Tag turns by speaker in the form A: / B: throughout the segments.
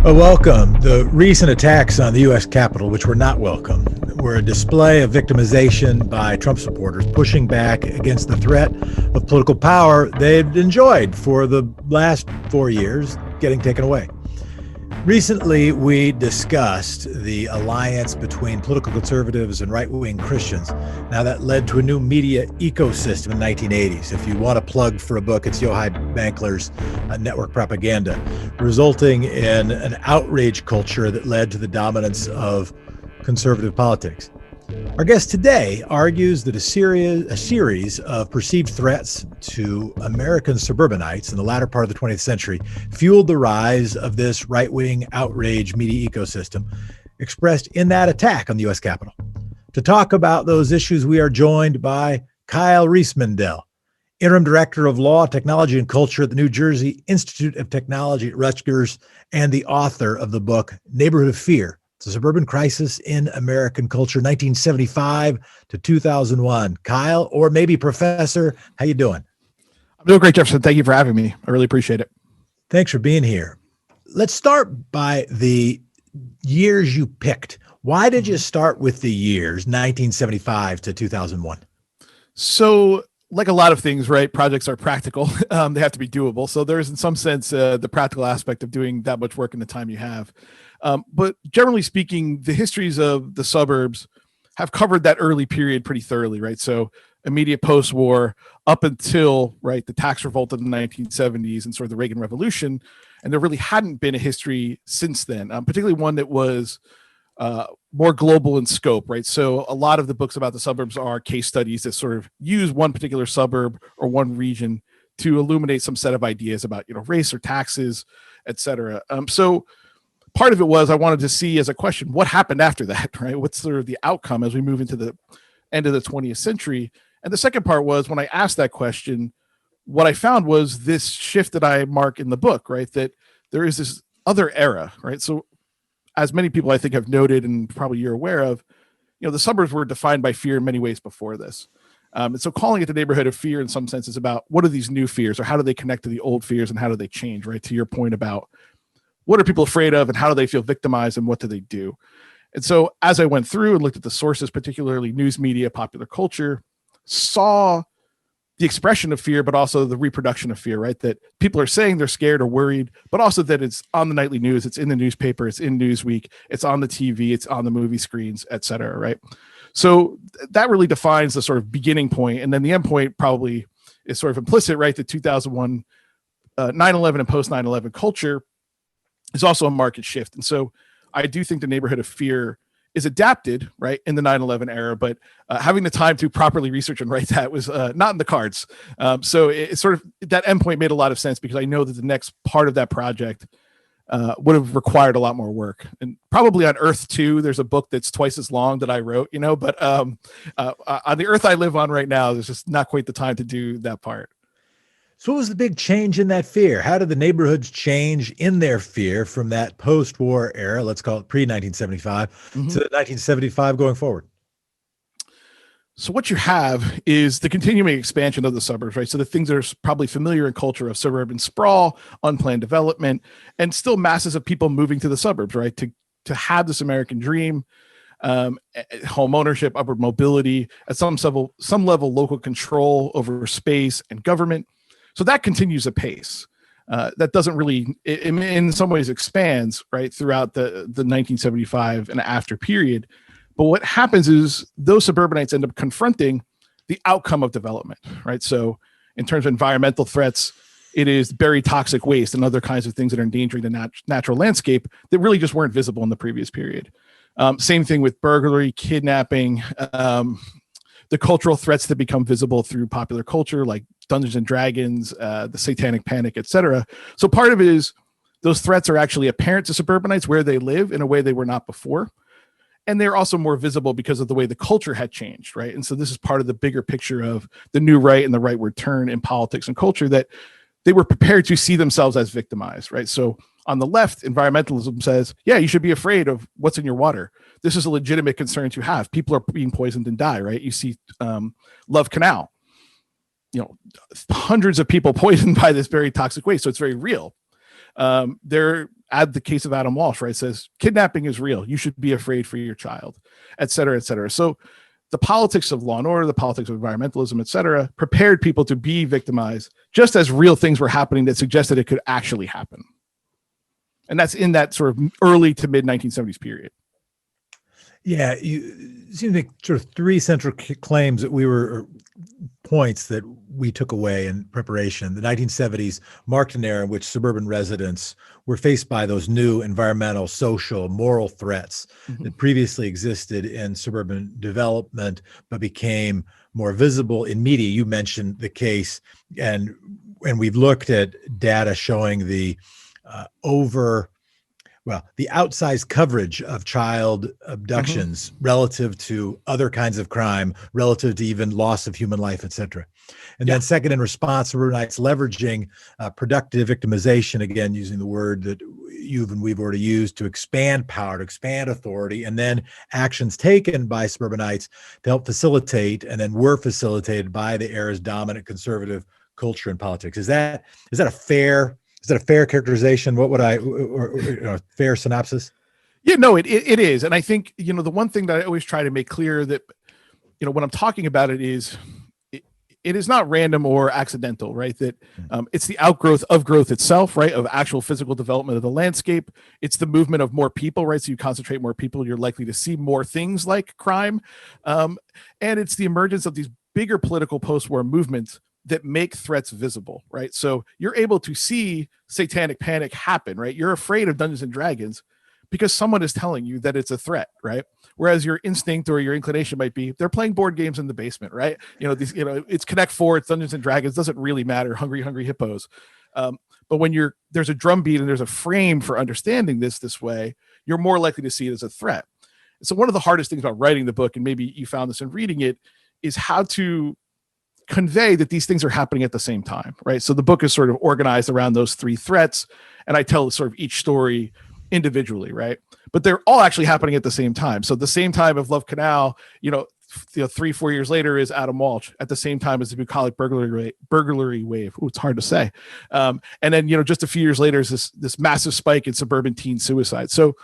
A: Welcome. The recent attacks on the U.S. Capitol, which were not welcome, were a display of victimization by Trump supporters pushing back against the threat of political power they'd enjoyed for the last 4 years getting taken away. Recently, we discussed the alliance between political conservatives and right-wing Christians. Now, that led to a new media ecosystem in the 1980s. If you want a plug for a book, it's Yochai Benkler's Network Propaganda, resulting in an outrage culture that led to the dominance of conservative politics. Our guest today argues that a series of perceived threats to American suburbanites in the latter part of the 20th century fueled the rise of this right-wing outrage media ecosystem expressed in that attack on the U.S. Capitol. To talk about those issues, we are joined by Kyle Riismandel, Interim Director of Law, Technology, and Culture at the New Jersey Institute of Technology at Rutgers, and the author of the book Neighborhood of Fear: The Suburban Crisis in American Culture, 1975 to 2001. Kyle, or maybe Professor, how you doing?
B: I'm doing great, Jefferson. Thank you for having me. I really appreciate it.
A: Thanks for being here. Let's start by the years you picked. Why did you start with the years 1975 to 2001?
B: So, like a lot of things, right? Projects are practical. They have to be doable. So there's, in some sense, the practical aspect of doing that much work in the time you have. But generally speaking, the histories of the suburbs have covered that early period pretty thoroughly, right? So immediate post-war up until, right, the tax revolt of the 1970s and sort of the Reagan Revolution. And there really hadn't been a history since then, particularly one that was more global in scope, right? So a lot of the books about the suburbs are case studies that sort of use one particular suburb or one region to illuminate some set of ideas about, race or taxes, et cetera. So part of it was I wanted to see as a question, what happened after that, right? What's sort of the outcome as we move into the end of the 20th century? And the second part was when I asked that question, what I found was this shift that I mark in the book, right? That there is this other era, right? So as many people I think have noted and probably you're aware of, the suburbs were defined by fear in many ways before this. And so calling it the neighborhood of fear in some sense is about what are these new fears or how do they connect to the old fears and how do they change, right? To your point about what are people afraid of and how do they feel victimized and what do they do? And so as I went through and looked at the sources, particularly news media, popular culture, saw the expression of fear, but also the reproduction of fear, right? That people are saying they're scared or worried, but also that it's on the nightly news, it's in the newspaper, it's in Newsweek, it's on the TV, it's on the movie screens, et cetera, right? So that really defines the sort of beginning point. And then the end point probably is sort of implicit, right? The 2001 9/11 and post 9/11 culture is also a market shift. And so I do think the neighborhood of fear is adapted, right, in the 9/11 era, but having the time to properly research and write that was not in the cards. So it sort of, that endpoint made a lot of sense because I know that the next part of that project would have required a lot more work. And probably on Earth 2, there's a book that's twice as long that I wrote, but on the Earth I live on right now, there's just not quite the time to do that part.
A: So what was the big change in that fear? How did the neighborhoods change in their fear from that post-war era, let's call it pre-1975, to 1975 going forward?
B: So what you have is the continuing expansion of the suburbs, right? So the things that are probably familiar in culture of suburban sprawl, unplanned development, and still masses of people moving to the suburbs, right? To have this American dream, home ownership, upward mobility, at some level local control over space and government. So that continues apace. That doesn't really, in some ways, expands right throughout the 1975 and after period. But what happens is those suburbanites end up confronting the outcome of development, right? So in terms of environmental threats, it is buried toxic waste and other kinds of things that are endangering the natural landscape that really just weren't visible in the previous period. Same thing with burglary, kidnapping, the cultural threats that become visible through popular culture, like Dungeons and Dragons, the Satanic Panic, et cetera. So part of it is those threats are actually apparent to suburbanites where they live in a way they were not before. And they're also more visible because of the way the culture had changed, right? And so this is part of the bigger picture of the new right and the rightward turn in politics and culture, that they were prepared to see themselves as victimized, right? So on the left, environmentalism says, yeah, you should be afraid of what's in your water. This is a legitimate concern to have. People are being poisoned and die, right? You see Love Canal, hundreds of people poisoned by this very toxic waste. So it's very real. They're add the case of Adam Walsh, right? It says kidnapping is real. You should be afraid for your child, et cetera, et cetera. So the politics of law and order, the politics of environmentalism, et cetera, prepared people to be victimized just as real things were happening that suggested it could actually happen. And that's in that sort of early to mid 1970s period.
A: Yeah, you seem to make sort of three central claims that or points that we took away in preparation. The 1970s marked an era in which suburban residents were faced by those new environmental, social, moral threats that previously existed in suburban development, but became more visible in media. You mentioned the case, and we've looked at data showing the the outsized coverage of child abductions relative to other kinds of crime, relative to even loss of human life, et cetera. And then second, in response, suburbanites leveraging productive victimization, again, using the word that we've already used, to expand power, to expand authority, and then actions taken by suburbanites to help facilitate, and then were facilitated by the era's dominant conservative culture and politics. Is that a fair characterization? What would or fair synopsis?
B: Yeah, no, it is. And I think, the one thing that I always try to make clear that, when I'm talking about it is, it is not random or accidental, right? That it's the outgrowth of growth itself, right? Of actual physical development of the landscape. It's the movement of more people, right? So you concentrate more people, you're likely to see more things like crime. And it's the emergence of these bigger political post-war movements that make threats visible, right? So you're able to see satanic panic happen, right? You're afraid of Dungeons and Dragons because someone is telling you that it's a threat, right? Whereas your instinct or your inclination might be they're playing board games in the basement, right? It's Connect Four, it's Dungeons and Dragons, doesn't really matter. Hungry Hippos. But when there's a drumbeat and there's a frame for understanding this way, you're more likely to see it as a threat. So one of the hardest things about writing the book, and maybe you found this in reading it, is how to convey that these things are happening at the same time, right? So the book is sort of organized around those three threats, and I tell sort of each story individually, right? But they're all actually happening at the same time. So the same time of Love Canal, 3-4 years later is Adam Walsh, at the same time as the bucolic burglary wave. Ooh, it's hard to say. And then, just a few years later is this massive spike in suburban teen suicide. So,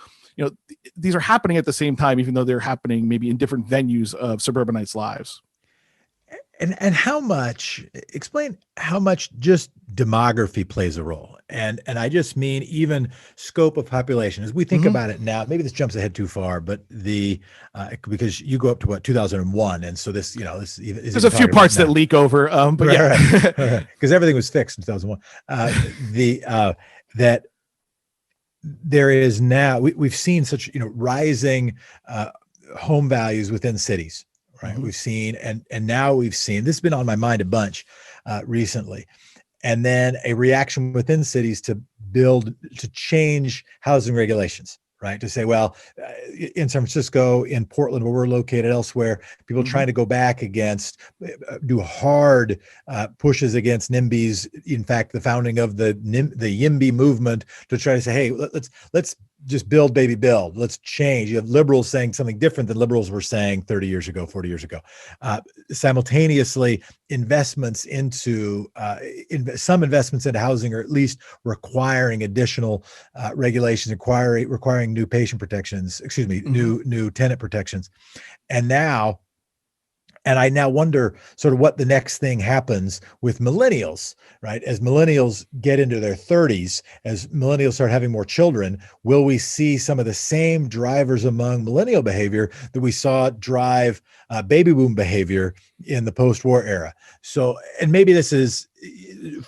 B: these are happening at the same time, even though they're happening maybe in different venues of suburbanites' lives.
A: And explain how much just demography plays a role. And I just mean even scope of population. As we think about it now, maybe this jumps ahead too far, but because you go up to 2001. And so this, there's
B: a few parts that leak over, but
A: right. Because everything was fixed in 2001. That there is now, we've seen such, rising home values within cities. Right. We've seen, and now we've seen, this has been on my mind a bunch recently, and then a reaction within cities to change housing regulations, right? To say, well, in San Francisco, in Portland, where we're located, elsewhere, people trying to go back do hard pushes against NIMBYs. In fact, the founding of the YIMBY movement to try to say, hey, let's just build, baby, build. Let's change. You have liberals saying something different than liberals were saying 30 years ago, 40 years ago. Simultaneously, investments into some investments into housing, or at least requiring additional regulations, requiring new patient protections, new tenant protections. And I now wonder sort of what the next thing happens with millennials, right? As millennials get into their 30s, as millennials start having more children, will we see some of the same drivers among millennial behavior that we saw drive baby boom behavior in the post-war era? So, and maybe this is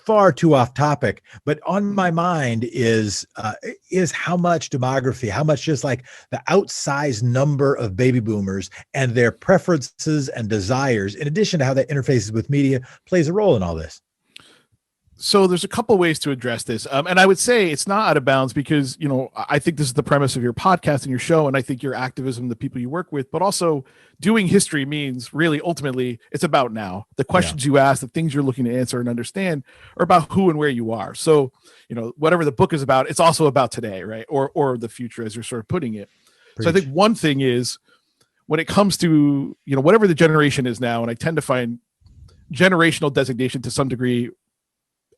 A: far too off topic, but on my mind is how much demography, how much just like the outsized number of baby boomers and their preferences and desires, in addition to how that interfaces with media, plays a role in all this.
B: So there's a couple ways to address this. And I would say it's not out of bounds because, I think this is the premise of your podcast and your show. And I think your activism, the people you work with, but also doing history means really, ultimately, it's about now. The questions you ask, the things you're looking to answer and understand are about who and where you are. So, whatever the book is about, it's also about today, right? Or the future, as you're sort of putting it. Preach. So I think one thing is when it comes to, whatever the generation is now, and I tend to find generational designation to some degree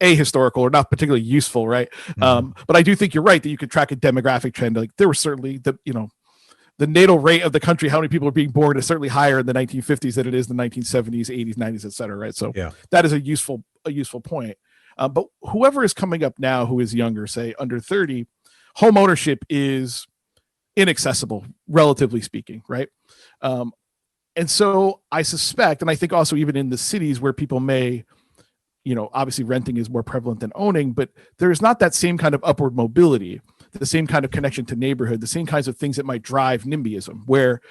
B: ahistorical or not particularly useful, right? But I do think you're right that you could track a demographic trend. Like there was certainly the natal rate of the country, how many people are being born, is certainly higher in the 1950s than it is in the 1970s, 80s, 90s, et cetera, right? So that is a useful point. But whoever is coming up now who is younger, say under 30, home ownership is inaccessible, relatively speaking, right? And so I suspect, and I think also even in the cities where people may, obviously renting is more prevalent than owning, but there's not that same kind of upward mobility, the same kind of connection to neighborhood, the same kinds of things that might drive NIMBYism, where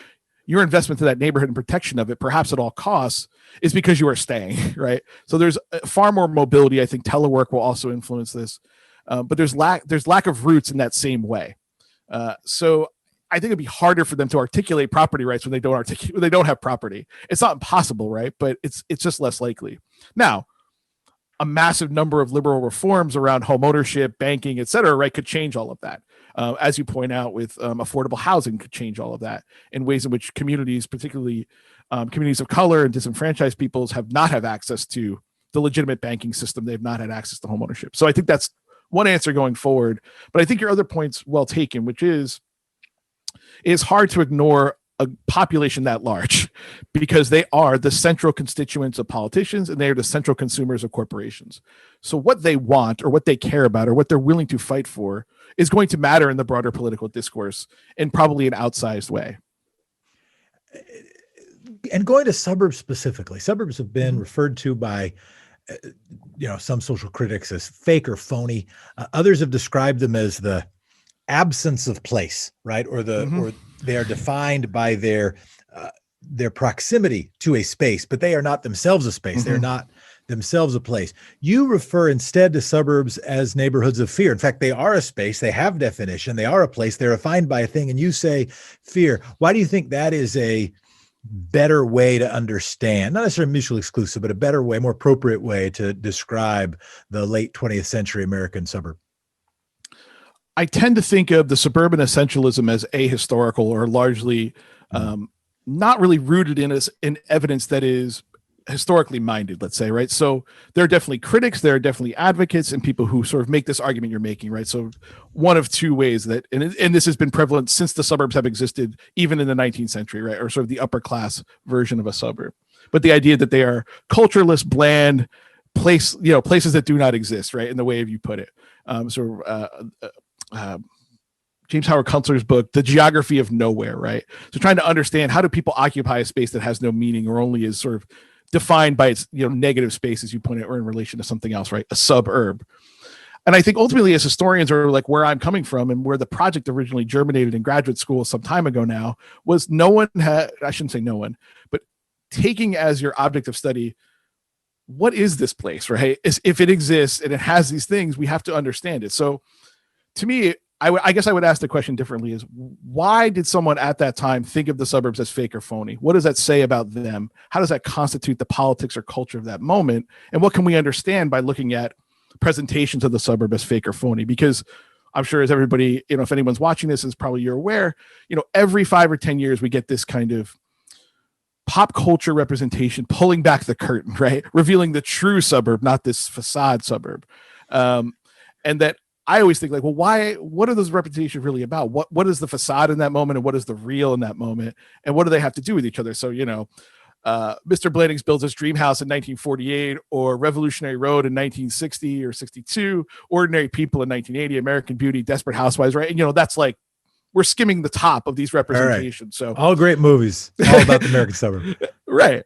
B: your investment to that neighborhood and protection of it, perhaps at all costs, is because you are staying, right? So there's far more mobility. I think telework will also influence this, but there's lack of roots in that same way. So I think it'd be harder for them to articulate property rights when they don't have property. It's not impossible, right? But it's just less likely. Now, a massive number of liberal reforms around home ownership, banking, et cetera, right, could change all of that. As you point out, with affordable housing, could change all of that in ways in which communities, particularly communities of color and disenfranchised peoples, have not had access to the legitimate banking system. They've not had access to home ownership. So I think that's one answer going forward. But I think your other point's well taken, which is it's hard to ignore a population that large because they are the central constituents of politicians and they are the central consumers of corporations. So what they want or what they care about or what they're willing to fight for is going to matter in the broader political discourse in probably an outsized way.
A: And going to suburbs specifically, suburbs have been referred to by some social critics as fake or phony. Others have described them as the absence of place, right? Or they are defined by their proximity to a space, but they are not themselves a space. They're not themselves a place. You refer instead to suburbs as neighborhoods of fear. In fact, they are a space. They have definition. They are a place. They're defined by a thing. And you say fear. Why do you think that is a better way to understand, not necessarily mutually exclusive, but a better way, more appropriate way to describe the late 20th century American suburb?
B: I tend to think of the suburban essentialism as ahistorical or largely not really rooted in evidence that is historically minded, let's say, right? So there are definitely critics, there are definitely advocates and people who sort of make this argument you're making, right? So one of two ways that, and this has been prevalent since the suburbs have existed, even in the 19th century, right? Or sort of the upper class version of a suburb. But the idea that they are cultureless, bland, places that do not exist, right? In the way you put it. James Howard Kunstler's book, The Geography of Nowhere, right? So trying to understand how do people occupy a space that has no meaning or only is sort of defined by its negative space, as you point out, or in relation to something else, right? A suburb. And I think ultimately as historians, or like where I'm coming from and where the project originally germinated in graduate school some time ago now, was I shouldn't say no one, but taking as your object of study, what is this place, right? If it exists and it has these things, we have to understand it. So to me, I guess I would ask the question differently is why did someone at that time think of the suburbs as fake or phony? What does that say about them? How does that constitute the politics or culture of that moment? And what can we understand by looking at presentations of the suburb as fake or phony? Because I'm sure as everybody, if anyone's watching this, is probably you're aware, every 5 or 10 years, we get this kind of pop culture representation, pulling back the curtain, right? Revealing the true suburb, not this facade suburb. And that I always think like, well, what are those representations really about? What is the facade in that moment and what is the real in that moment? And what do they have to do with each other? So, Mr. Blandings builds his dream house in 1948 or Revolutionary Road in 1960 or 62, Ordinary People in 1980, American Beauty, Desperate Housewives, right? And, that's like, we're skimming the top of these representations.
A: All right. So all great movies, all about the American suburb.
B: Right.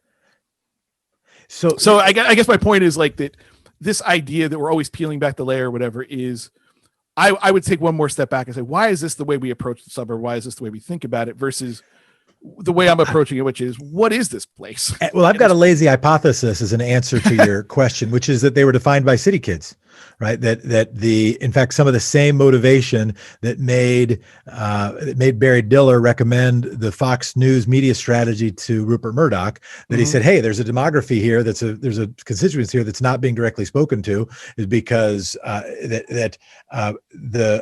B: So I guess my point is like that this idea that we're always peeling back the layer or whatever is, I would take one more step back and say, why is this the way we approach the suburb? Why is this the way we think about it versus the way I'm approaching it, which is, what is this place?
A: Well, I've got a lazy hypothesis as an answer to your question, which is that they were defined by city kids, right? In fact, some of the same motivation that made Barry Diller recommend the Fox News media strategy to Rupert Murdoch, that he said, hey, there's a demography here, there's a constituency here that's not being directly spoken to, is because the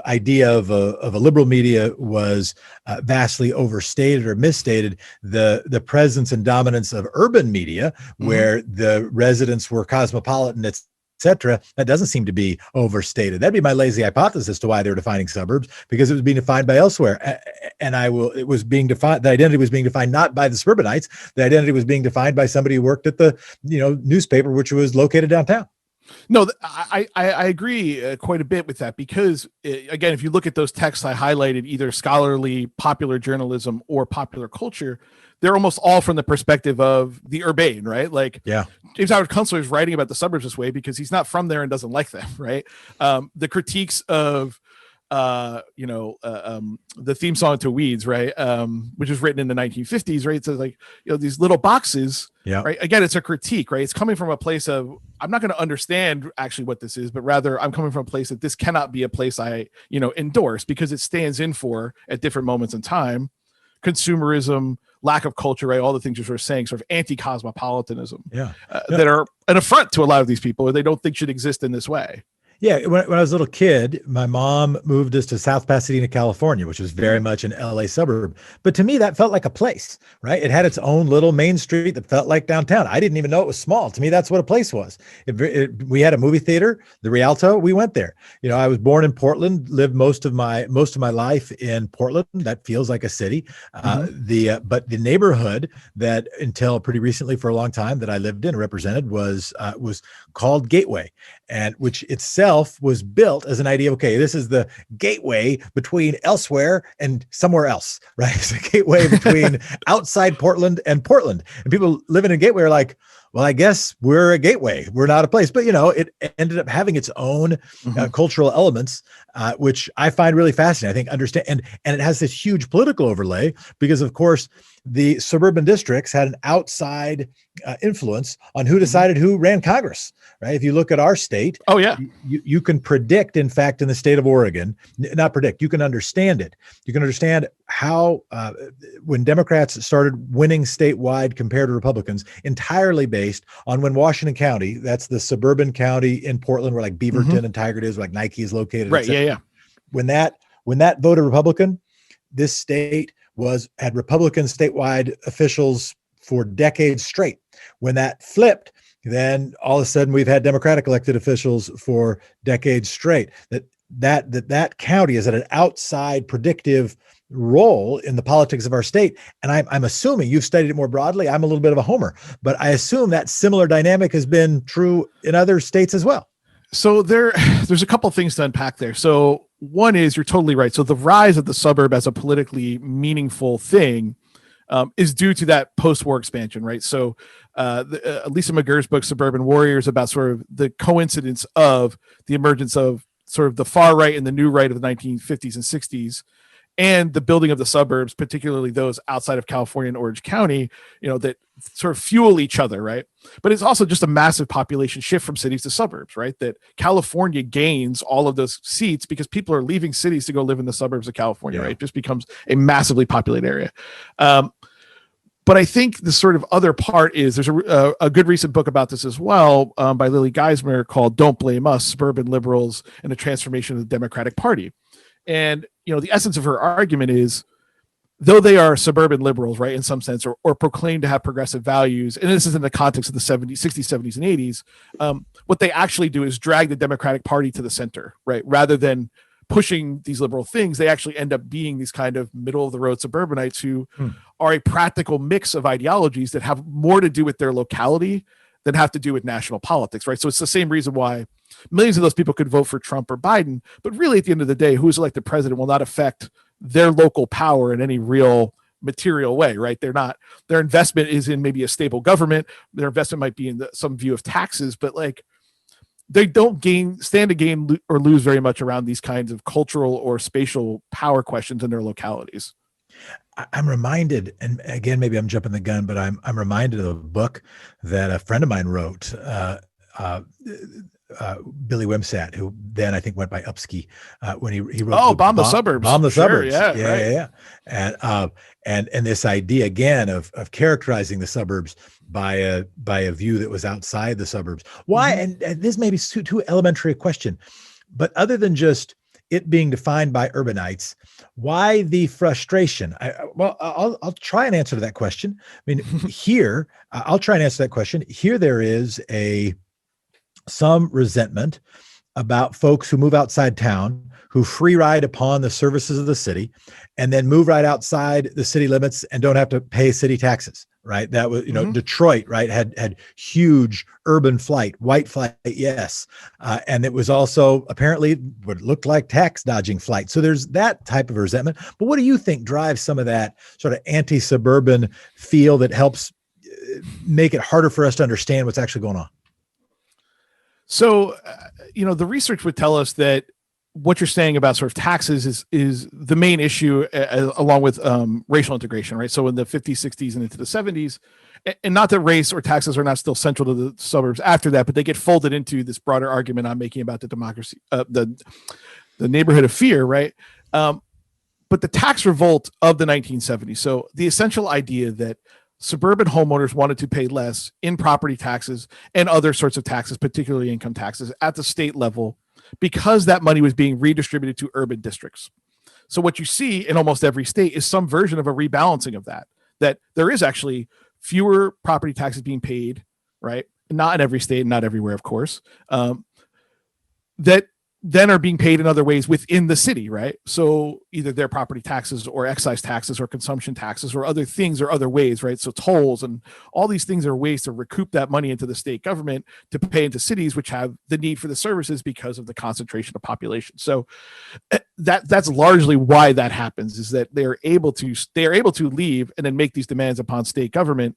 A: idea of a liberal media was vastly overstated or misstated. The presence and dominance of urban media, where the residents were cosmopolitan, et cetera, that doesn't seem to be overstated. That'd be my lazy hypothesis as to why they're defining suburbs, because it was being defined by elsewhere. And it was being defined, the identity was being defined not by the suburbanites, the identity was being defined by somebody who worked at the, newspaper, which was located downtown.
B: No, I agree quite a bit with that, because again, if you look at those texts I highlighted, either scholarly, popular journalism, or popular culture, they're almost all from the perspective of the urbane, right? Like,
A: yeah,
B: James Howard Kunstler is writing about the suburbs this way because he's not from there and doesn't like them, right? The critiques of the theme song to Weeds, right, which was written in the 1950s, right? So like, these little boxes,
A: yeah,
B: right? Again, it's a critique, right? It's coming from a place of, I'm not going to understand actually what this is, but rather I'm coming from a place that this cannot be a place I, endorse, because it stands in for, at different moments in time, consumerism, lack of culture, right? All the things you're sort of saying, sort of anti-cosmopolitanism, that are an affront to a lot of these people, or they don't think should exist in this way.
A: Yeah, when I was a little kid, my mom moved us to South Pasadena, California, which was very much an LA suburb. But to me, that felt like a place, right? It had its own little main street that felt like downtown. I didn't even know it was small. To me, that's what a place was. We had a movie theater, the Rialto. We went there. I was born in Portland, lived most of my life in Portland. That feels like a city. But the neighborhood that until pretty recently, for a long time, that I lived in, represented, was called Gateway, and which itself was built as an idea. Okay, this is the gateway between elsewhere and somewhere else, right? It's a gateway between outside Portland and Portland. And people living in Gateway are like, well, I guess we're a gateway. We're not a place. But, it ended up having its own cultural elements, which I find really fascinating. I think and it has this huge political overlay because, of course, the suburban districts had an outside influence on who decided who ran Congress, right? If you look at our state, you can predict, in fact, in the state of Oregon, not predict, you can understand it. You can understand how, when Democrats started winning statewide compared to Republicans, entirely based on when Washington County, that's the suburban county in Portland where like Beaverton and Tigard is, where like Nike is located.
B: Right. Yeah.
A: When that voted Republican, this state had Republican statewide officials for decades straight. When that flipped, then all of a sudden we've had Democratic elected officials for decades straight. That county is at an outside predictive role in the politics of our state. And I'm assuming you've studied it more broadly. I'm a little bit of a homer, but I assume that similar dynamic has been true in other states as well.
B: So there's a couple of things to unpack there. So one is, you're totally right. So the rise of the suburb as a politically meaningful thing is due to that post-war expansion, right? So Lisa McGurr's book, Suburban Warriors, about sort of the coincidence of the emergence of sort of the far right and the new right of the 1950s and 60s, and the building of the suburbs, particularly those outside of California and Orange County, that sort of fuel each other, right? But it's also just a massive population shift from cities to suburbs, right? That California gains all of those seats because people are leaving cities to go live in the suburbs of California, right? It just becomes a massively populated area. But I think the sort of other part is, there's a good recent book about this as well, by Lily Geismer, called Don't Blame Us, Suburban Liberals and the Transformation of the Democratic Party. And, the essence of her argument is, though they are suburban liberals, right, in some sense, or proclaim to have progressive values, and this is in the context of the 70s, 60s, 70s, and 80s, what they actually do is drag the Democratic Party to the center, right? Rather than pushing these liberal things, they actually end up being these kind of middle-of-the-road suburbanites who are a practical mix of ideologies that have more to do with their locality than have to do with national politics, right? So it's the same reason why millions of those people could vote for Trump or Biden, but really at the end of the day, who's elected president will not affect their local power in any real material way, right? Their investment is in maybe a stable government. Their investment might be in some view of taxes, but like, they don't stand to gain or lose very much around these kinds of cultural or spatial power questions in their localities.
A: I'm reminded, and again, maybe I'm jumping the gun, but I'm reminded of a book that a friend of mine wrote, Billy Wimsatt, who then I think went by Upsky, when he wrote
B: Bomb the Suburbs.
A: Bomb the Suburbs.
B: Yeah.
A: And this idea again of characterizing the suburbs by a view that was outside the suburbs. Why? And this may be too elementary a question, but other than just it being defined by urbanites, why the frustration? I'll try and answer that question. I mean, here, I'll try and answer that question. Here there is a some resentment about folks who move outside town, who free ride upon the services of the city, and then move right outside the city limits and don't have to pay city taxes. Right. That was, Detroit, right, had huge urban flight, white flight, yes. And it was also apparently what looked like tax dodging flight. So there's that type of resentment. But what do you think drives some of that sort of anti-suburban feel that helps make it harder for us to understand what's actually going on?
B: So, the research would tell us that what you're saying about sort of taxes is the main issue, along with racial integration, right? So in the 50s, 60s, and into the 70s, and not that race or taxes are not still central to the suburbs after that, but they get folded into this broader argument I'm making about the democracy, the neighborhood of fear, right? But the tax revolt of the 1970s. So the essential idea that suburban homeowners wanted to pay less in property taxes and other sorts of taxes, particularly income taxes, at the state level, because that money was being redistributed to urban districts. So what you see in almost every state is some version of a rebalancing of that there is actually fewer property taxes being paid, right? Not in every state, not everywhere, of course, that then are being paid in other ways within the city, right? So either their property taxes or excise taxes or consumption taxes or other things or other ways, right? So tolls and all these things are ways to recoup that money into the state government to pay into cities which have the need for the services because of the concentration of population. So that's largely why that happens, is that they're able to leave and then make these demands upon state government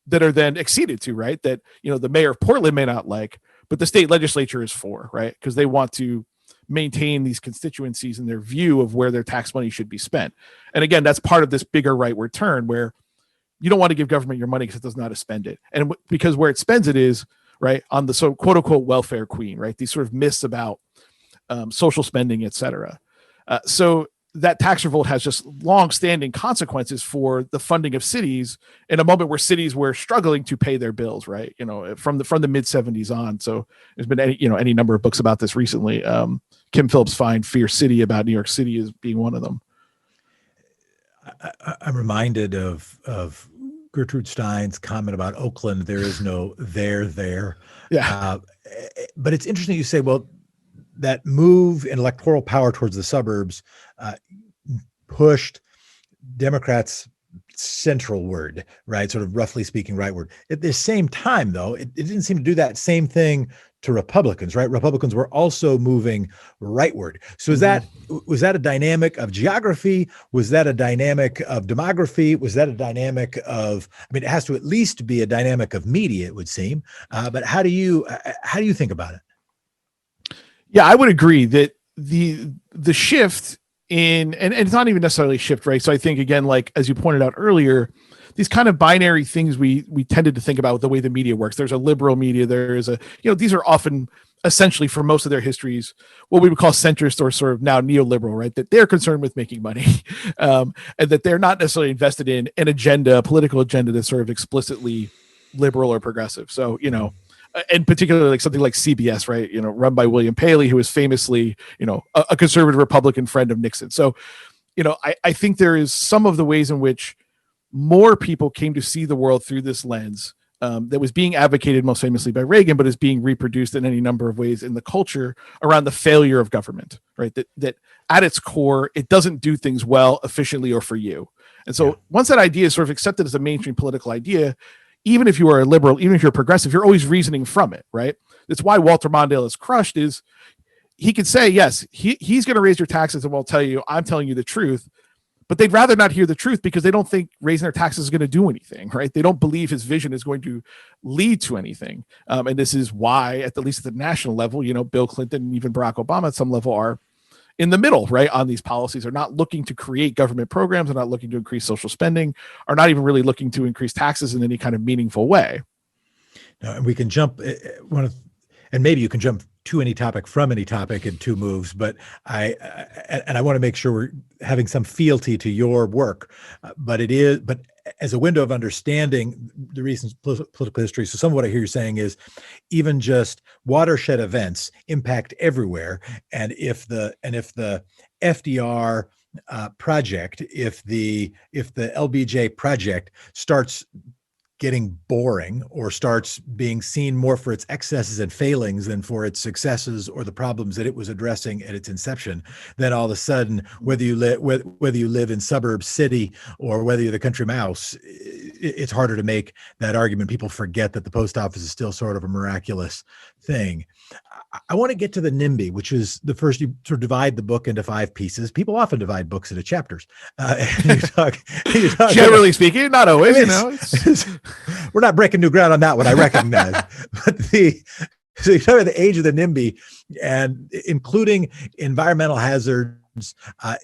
B: that are then acceded to, right? That, the mayor of Portland may not like, but the state legislature is for, right? Because they want to maintain these constituencies in their view of where their tax money should be spent. And again, that's part of this bigger rightward turn where you don't want to give government your money because it doesn't know how to spend it. And because where it spends it is, right, on the so quote unquote welfare queen, right? These sort of myths about social spending, et cetera. So that tax revolt has just long-standing consequences for the funding of cities in a moment where cities were struggling to pay their bills, right? From the mid 70s on. So there's been any number of books about this recently. Kim Phillips' fine Fear City about New York City as being one of them.
A: I'm reminded of Gertrude Stein's comment about Oakland. There is no there.
B: Yeah.
A: But it's interesting you say, well, that move in electoral power towards the suburbs pushed Democrats centralward, right? Sort of roughly speaking, rightward. At the same time, though, it didn't seem to do that same thing to Republicans, right? Republicans were also moving rightward. So was that a dynamic of geography? Was that a dynamic of demography? Was that a dynamic of, it has to at least be a dynamic of media, it would seem. But how do you think about it?
B: Yeah, I would agree that the shift and it's not even necessarily shift, right? So I think, again, like as you pointed out earlier, these kind of binary things we tended to think about with the way the media works. There's a liberal media. There is these are often essentially, for most of their histories, what we would call centrist or sort of now neoliberal, right? That they're concerned with making money, and that they're not necessarily invested in an agenda, a political agenda that's sort of explicitly liberal or progressive. So, and particularly like something like CBS, right? Run by William Paley, who is famously, a conservative Republican friend of Nixon. So, I think there is some of the ways in which more people came to see the world through this lens that was being advocated most famously by Reagan, but is being reproduced in any number of ways in the culture around the failure of government, right? That at its core, it doesn't do things well, efficiently, or for you. And so once that idea is sort of accepted as a mainstream political idea, even if you are a liberal, even if you're progressive, you're always reasoning from it, right? That's why Walter Mondale is crushed, is he could say, yes, he's going to raise your taxes and we'll tell you, I'm telling you the truth, but they'd rather not hear the truth because they don't think raising their taxes is going to do anything, right? They don't believe his vision is going to lead to anything. And this is why, at least at the national level, Bill Clinton and even Barack Obama at some level are in the middle, right, on these policies, are not looking to create government programs, are not looking to increase social spending, are not even really looking to increase taxes in any kind of meaningful way.
A: No, and we can jump and maybe you can jump to any topic from any topic in two moves, but I want to make sure we're having some fealty to your work, but as a window of understanding the recent political history. So some of what I hear you saying is even just watershed events impact everywhere. And if the FDR project, if the LBJ project starts getting boring or starts being seen more for its excesses and failings than for its successes or the problems that it was addressing at its inception, then all of a sudden, whether you live in suburb city or whether you're the country mouse, it's harder to make that argument. People forget that the post office is still sort of a miraculous thing. I want to get to the NIMBY, which is the first. You sort of divide the book into 5 pieces. People often divide books into chapters.
B: Generally speaking, not always.
A: We're not breaking new ground on that one, I recognize. But so you talk about the age of the NIMBY, and including environmental hazards,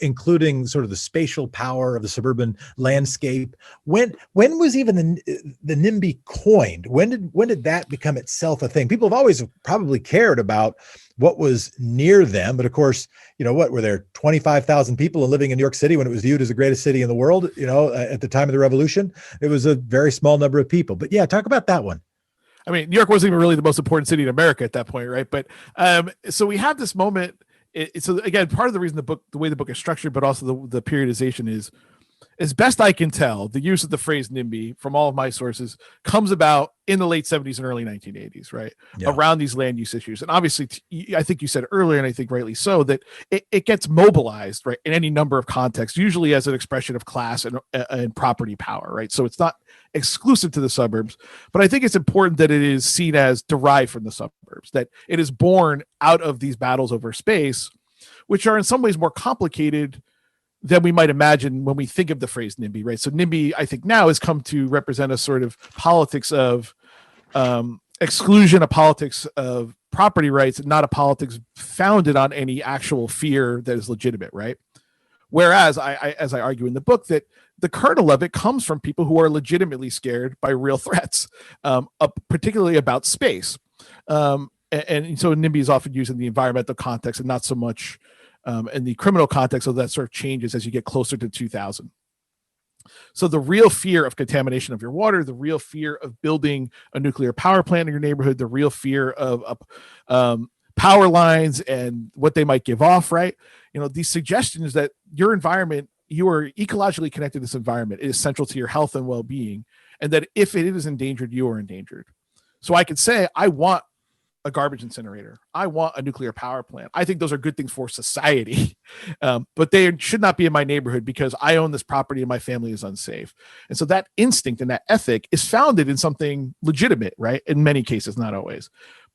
A: including sort of the spatial power of the suburban landscape. When was even the NIMBY coined? When did that become itself a thing? People have always probably cared about what was near them, but of course, what were there 25,000 people living in New York City when it was viewed as the greatest city in the world? At the time of the revolution, it was a very small number of people. But yeah, talk about that one.
B: I mean, New York wasn't even really the most important city in America at that point, right? But so we have this moment. So again, part of the reason the way the book is structured, but also the periodization is, as best I can tell, the use of the phrase NIMBY from all of my sources comes about in the late 70s and early 1980s, right? Yeah. Around these land use issues. And obviously, I think you said earlier, and I think rightly so, that it gets mobilized, right, in any number of contexts, usually as an expression of class and property power, right? So it's not exclusive to the suburbs, but I think it's important that it is seen as derived from the suburbs, that it is born out of these battles over space, which are in some ways more complicated than we might imagine when we think of the phrase NIMBY, right? So NIMBY, I think now has come to represent a sort of politics of exclusion, a politics of property rights, not a politics founded on any actual fear that is legitimate, right? Whereas as I argue in the book, that the kernel of it comes from people who are legitimately scared by real threats, particularly about space. And so NIMBY is often used in the environmental context and not so much in the criminal context, so that sort of changes as you get closer to 2000. So the real fear of contamination of your water, the real fear of building a nuclear power plant in your neighborhood, the real fear of power lines and what they might give off, right? These suggestions that your environment, you are ecologically connected to this environment, it is central to your health and well-being, and that if it is endangered, you are endangered. So I could say, I want a garbage incinerator. I want a nuclear power plant. I think those are good things for society, but they should not be in my neighborhood because I own this property and my family is unsafe. And so that instinct and that ethic is founded in something legitimate, right? In many cases, not always,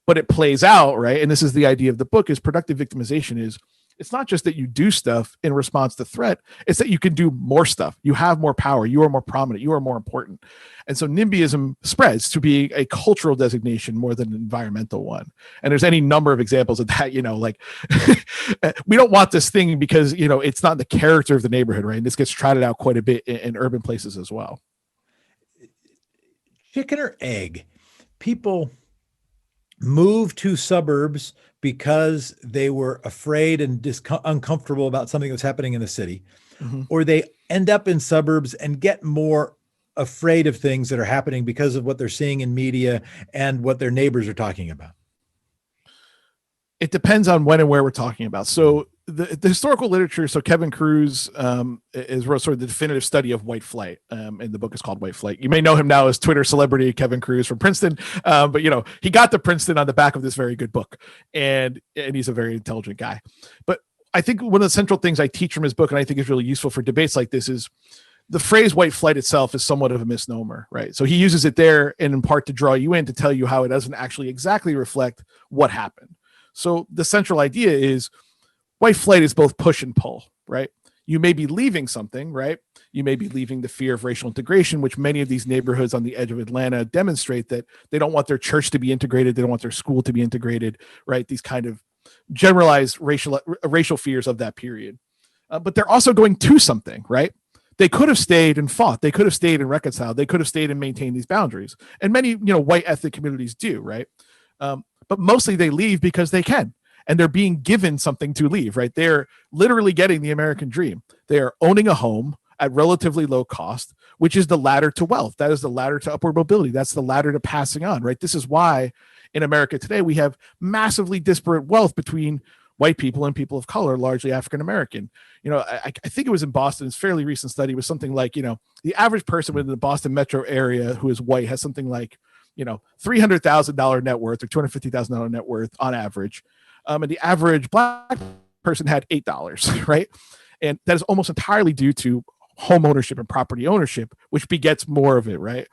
B: but it plays out, right? And this is the idea of the book: is productive victimization is, it's not just that you do stuff in response to threat, it's that you can do more stuff. You have more power. You are more prominent. You are more important. And so NIMBYism spreads to be a cultural designation more than an environmental one. And there's any number of examples of that, like we don't want this thing because, it's not the character of the neighborhood, right? And this gets trotted out quite a bit in urban places as well.
A: Chicken or egg? People move to suburbs because they were afraid and uncomfortable about something that was happening in the city, or they end up in suburbs and get more afraid of things that are happening because of what they're seeing in media and what their neighbors are talking about.
B: It depends on when and where we're talking about. So the historical literature, so Kevin Kruse is wrote sort of the definitive study of white flight, and the book is called White Flight. You may know him now as Twitter celebrity Kevin Kruse from Princeton, but he got to Princeton on the back of this very good book, and he's a very intelligent guy. But I think one of the central things I teach from his book, and I think is really useful for debates like this, is the phrase white flight itself is somewhat of a misnomer, right? So he uses it there and in part to draw you in, to tell you how it doesn't actually exactly reflect what happened. So the central idea is white flight is both push and pull, right? You may be leaving something, right? You may be leaving the fear of racial integration, which many of these neighborhoods on the edge of Atlanta demonstrate, that they don't want their church to be integrated. They don't want their school to be integrated, right? These kind of generalized racial fears of that period. But they're also going to something, right? They could have stayed and fought. They could have stayed and reconciled. They could have stayed and maintained these boundaries. And many, white ethnic communities do, right? But mostly they leave because they can. And they're being given something to leave, right? They're literally getting the American dream. They are owning a home at relatively low cost, which is the ladder to wealth. That is the ladder to upward mobility. That's the ladder to passing on, right? This is why in America today we have massively disparate wealth between white people and people of color, largely African-American. I think it was in Boston, it's a fairly recent study, was something like, the average person within the Boston metro area who is white has something like, $300,000 net worth or $250,000 net worth on average. And the average black person had $8, right? And that is almost entirely due to home ownership and property ownership, which begets more of it, right?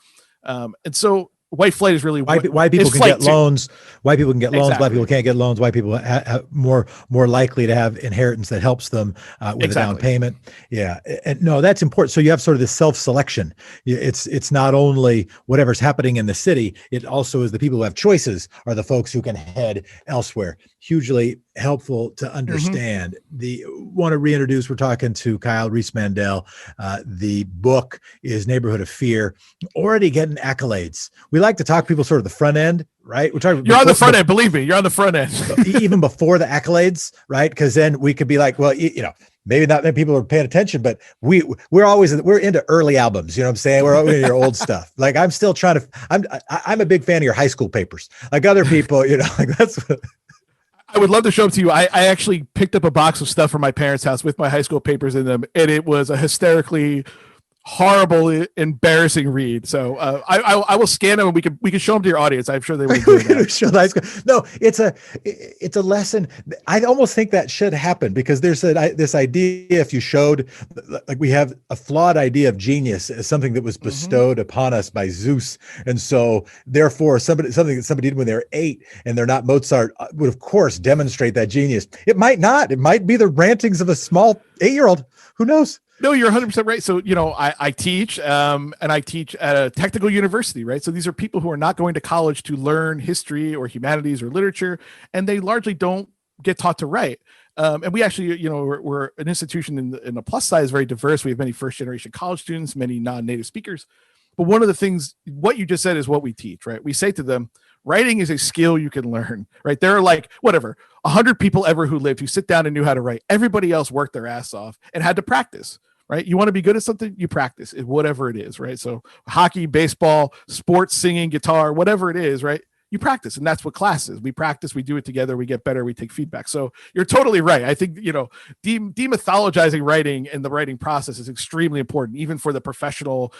B: And so white flight is really
A: white people can get loans. White people can get loans.
B: Exactly.
A: Black people can't get loans. White people are more likely to have inheritance that helps them with a down payment. Yeah, and no, that's important. So you have sort of this self-selection. It's not only whatever's happening in the city. It also is the people who have choices are the folks who can head elsewhere. Hugely helpful to understand. Want to reintroduce, we're talking to Kyle Riismandel. The book is Neighborhood of Fear, already getting accolades. We like to talk people sort of the front end, right?
B: You're on the front end, believe me, you're on the front end.
A: Even before the accolades, right? Because then we could be like, well, maybe not many people are paying attention, but we're into early albums. You know what I'm saying? We're into your old stuff. Like I'm still trying to, I'm a big fan of your high school papers. Like other people, like that's what.
B: I would love to show them to you. I actually picked up a box of stuff from my parents' house with my high school papers in them, and it was a hysterically horrible, embarrassing read. So I will scan them and we can show them to your audience. I'm sure they will.
A: Show the high school. No, it's a lesson. I almost think that should happen because there's this idea if you showed, like we have a flawed idea of genius as something that was bestowed upon us by Zeus, and so therefore something that somebody did when they're 8 and they're not Mozart would of course demonstrate that genius. It might not. It might be the rantings of a small 8-year-old. Who knows?
B: No, you're 100% right. So, I teach, and I teach at a technical university, right? So these are people who are not going to college to learn history or humanities or literature, and they largely don't get taught to write. And we actually, we're an institution in the plus side is very diverse. We have many first generation college students, many non-native speakers. But one of the things, what you just said is what we teach, right? We say to them, writing is a skill you can learn, right? There are 100 people ever who lived who sit down and knew how to write. Everybody else worked their ass off and had to practice. Right? You want to be good at something, you practice it, whatever it is, right? So hockey, baseball, sports, singing, guitar, whatever it is, right? You practice. And that's what class is. We practice, we do it together, we get better, we take feedback. So you're totally right. I think, demythologizing writing and the writing process is extremely important, even for the professional,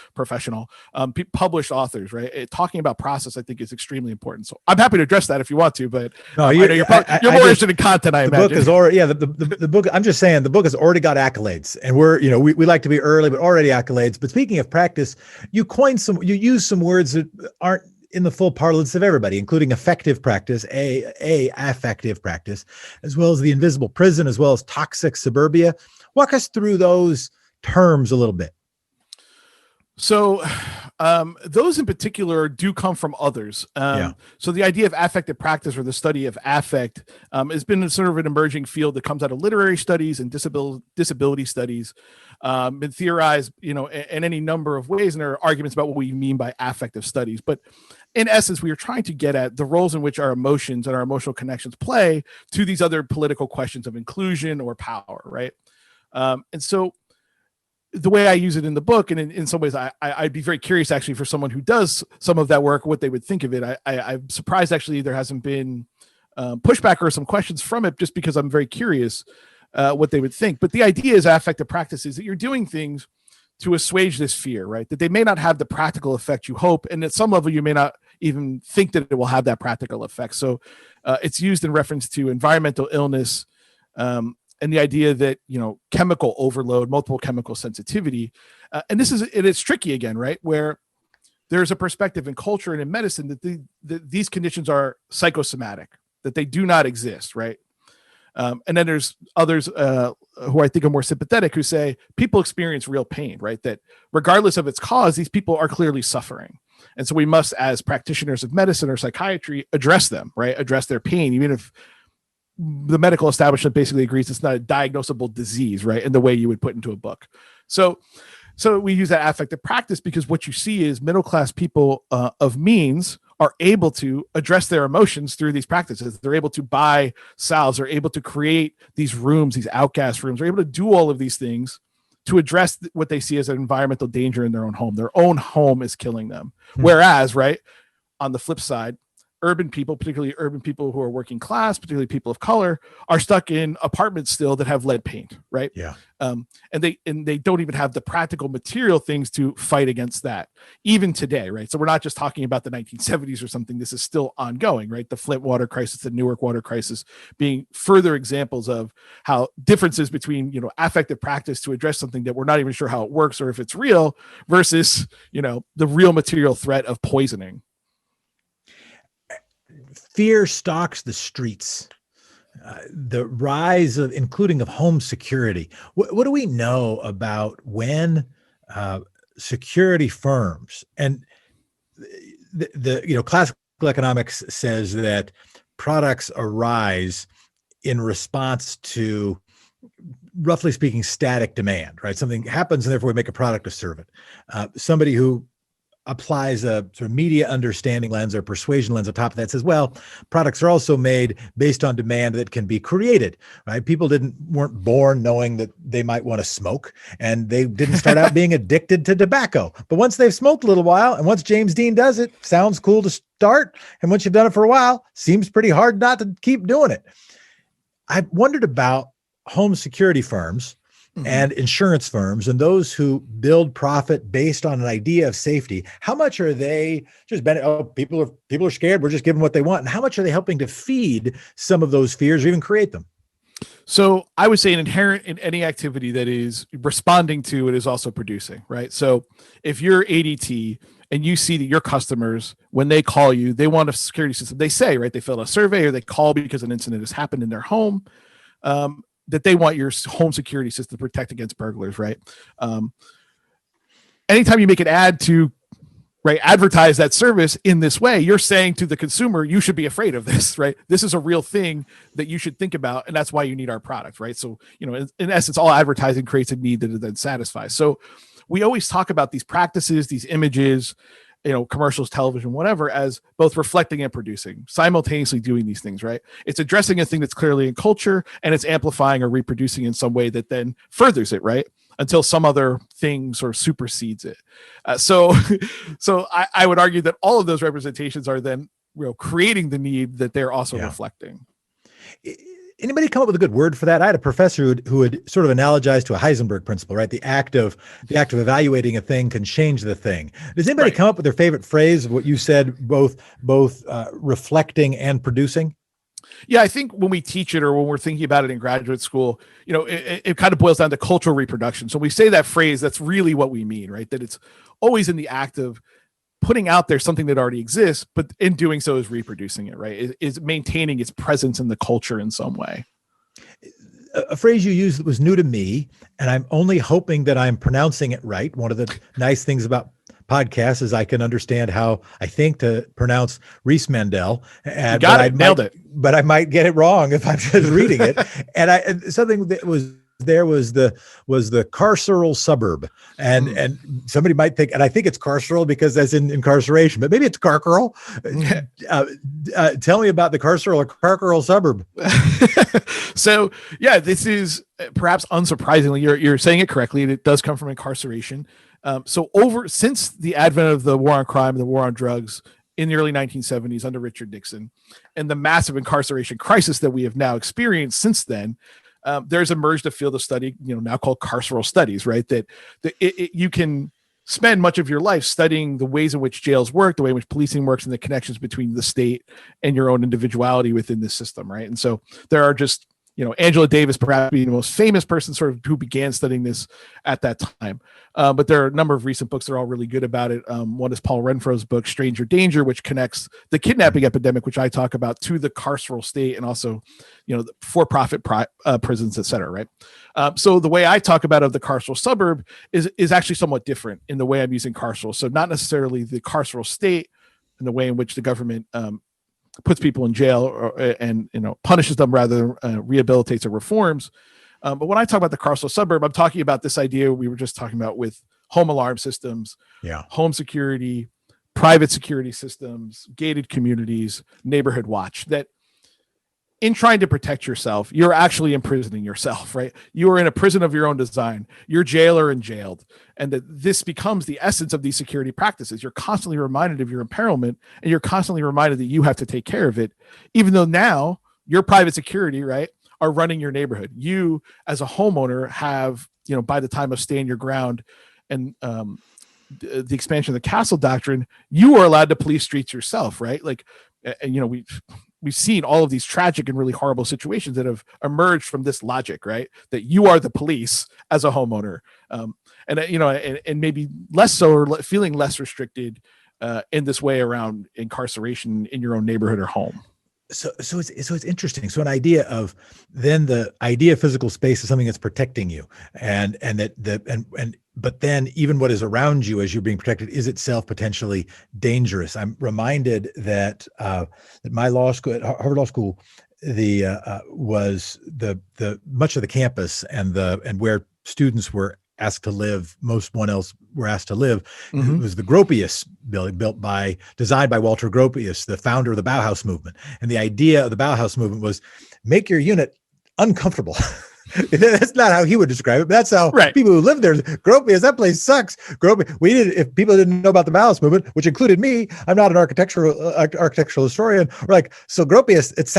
B: published authors, right? Talking about process, I think is extremely important. So I'm happy to address that if you want to, but no, you're more interested in content, I imagine.
A: The book is already, the book, I'm just saying the book has already got accolades and we like to be early, but already accolades. But speaking of practice, you use some words that aren't in the full parlance of everybody, including effective practice, affective practice, as well as the invisible prison, as well as toxic suburbia. Walk us through those terms a little bit.
B: So those in particular do come from others. So the idea of affective practice or the study of affect has been sort of an emerging field that comes out of literary studies and disability studies, been theorized, in any number of ways. And there are arguments about what we mean by affective studies. But in essence, we are trying to get at the roles in which our emotions and our emotional connections play to these other political questions of inclusion or power, right? And so the way I use it in the book, and in some ways, I'd be very curious actually for someone who does some of that work, what they would think of it. I'm surprised actually there hasn't been pushback or some questions from it, just because I'm very curious what they would think. But the idea is affective practice is that you're doing things to assuage this fear, right? That they may not have the practical effect you hope, and at some level you may not even think that it will have that practical effect. So it's used in reference to environmental illness, and the idea that, chemical overload, multiple chemical sensitivity. And it's tricky again, right? Where there's a perspective in culture and in medicine that these conditions are psychosomatic, that they do not exist, right? And then there's others who I think are more sympathetic who say people experience real pain, right? That regardless of its cause, these people are clearly suffering. And so we must, as practitioners of medicine or psychiatry, address them, right? Address their pain, even if the medical establishment basically agrees it's not a diagnosable disease, right? In the way you would put into a book. So we use that affective practice because what you see is middle-class people of means are able to address their emotions through these practices. They're able to buy salves, they're able to create these rooms, these outcast rooms, they're able to do all of these things to address what they see as an environmental danger in their own home. Their own home is killing them. Whereas, right, on the flip side, urban people, particularly urban people who are working class, particularly people of color, are stuck in apartments still that have lead paint, right?
A: Yeah.
B: And they don't even have the practical material things to fight against that, even today, right? So we're not just talking about the 1970s or something. This is still ongoing, right? The Flint water crisis, the Newark water crisis, being further examples of how differences between, affective practice to address something that we're not even sure how it works or if it's real versus, the real material threat of poisoning.
A: Fear stalks the streets. The rise of, including of home security. What do we know about when security firms and the classical economics says that products arise in response to, roughly speaking, static demand, right? Something happens and therefore we make a product to serve it. Somebody who applies a sort of media understanding lens or persuasion lens on top of that says, well, products are also made based on demand that can be created, right? People weren't born knowing that they might want to smoke, and they didn't start out being addicted to tobacco. But once they've smoked a little while, and once James Dean does it, sounds cool to start. And once you've done it for a while, seems pretty hard not to keep doing it. I wondered about home security firms and insurance firms and those who build profit based on an idea of safety. How much are they just people are scared, we're just giving what they want? And how much are they helping to feed some of those fears or even create them?
B: So I would say an inherent in any activity that is responding to it is also producing, right? So if you're ADT and you see that your customers, when they call you, they want a security system, they say, right, they fill out a survey or they call because an incident has happened in their home, that they want your home security system to protect against burglars, right? Anytime you make an ad to advertise that service in this way, you're saying to the consumer, you should be afraid of this, right? This is a real thing that you should think about, and that's why you need our product, right? So, in essence, all advertising creates a need that it then satisfies. So we always talk about these practices, these images, commercials, television, whatever, as both reflecting and producing, simultaneously doing these things, right? It's addressing a thing that's clearly in culture, and it's amplifying or reproducing in some way that then furthers it, right? Until some other thing sort of supersedes it. So I would argue that all of those representations are then creating the need that they're also reflecting.
A: Anybody come up with a good word for that? I had a professor who would sort of analogize to a Heisenberg principle, right? The act of evaluating a thing can change the thing. Does anybody come up with their favorite phrase of what you said, both reflecting and producing?
B: Yeah, I think when we teach it or when we're thinking about it in graduate school, it kind of boils down to cultural reproduction. So we say that phrase, that's really what we mean, right? That it's always in the act of putting out there something that already exists, but in doing so is reproducing it, right? Is maintaining its presence in the culture in some way.
A: A phrase you used that was new to me, and I'm only hoping that I'm pronouncing it right. One of the nice things about podcasts is I can understand how I think to pronounce Riismandel.
B: Nailed it.
A: But I might get it wrong if I'm just reading it. And something that was the carceral suburb, and somebody might think, and I think it's carceral because that's in incarceration, but maybe it's carceral. Tell me about the carceral or carceral suburb.
B: So yeah, this is perhaps unsurprisingly, you're saying it correctly. It does come from incarceration. Since the advent of the war on crime and the war on drugs in the early 1970s under Richard Nixon, and the massive incarceration crisis that we have now experienced since then, there's emerged a field of study, now called carceral studies, right? That you can spend much of your life studying the ways in which jails work, the way in which policing works, and the connections between the state and your own individuality within this system, right? And so there are just, Angela Davis perhaps being the most famous person sort of who began studying this at that time. But there are a number of recent books that are all really good about it. One is Paul Renfro's book, Stranger Danger, which connects the kidnapping epidemic, which I talk about, to the carceral state and also, the for-profit prisons, et cetera, right? So the way I talk about of the carceral suburb is actually somewhat different in the way I'm using carceral. So not necessarily the carceral state and the way in which the government puts people in jail and punishes them rather than rehabilitates or reforms. But when I talk about the carceral suburb, I'm talking about this idea we were just talking about with home alarm systems, home security, private security systems, gated communities, neighborhood watch, that in trying to protect yourself, you're actually imprisoning yourself, right? You are in a prison of your own design. You're jailer and jailed. And that this becomes the essence of these security practices. You're constantly reminded of your imperilment, and you're constantly reminded that you have to take care of it, even though now your private security, right, are running your neighborhood. You as a homeowner have, by the time of stand your ground and the expansion of the castle doctrine, you are allowed to police streets yourself, right? Like, and we've seen all of these tragic and really horrible situations that have emerged from this logic, right? That you are the police as a homeowner, and maybe less so, or feeling less restricted in this way around incarceration in your own neighborhood or home.
A: So it's interesting. So an idea of the idea of physical space is something that's protecting you, but then even what is around you as you're being protected is itself potentially dangerous. I'm reminded that at my law school, at Harvard Law School, was the much of the campus and where students were asked to live, most one else were asked to live. Mm-hmm. It was the Gropius building, designed by Walter Gropius, the founder of the Bauhaus movement. And the idea of the Bauhaus movement was make your unit uncomfortable. That's not how he would describe it, but that's how people who live there. Gropius, that place sucks. If people didn't know about the Bauhaus movement, which included me, I'm not an architectural historian. We're like, so Gropius, it's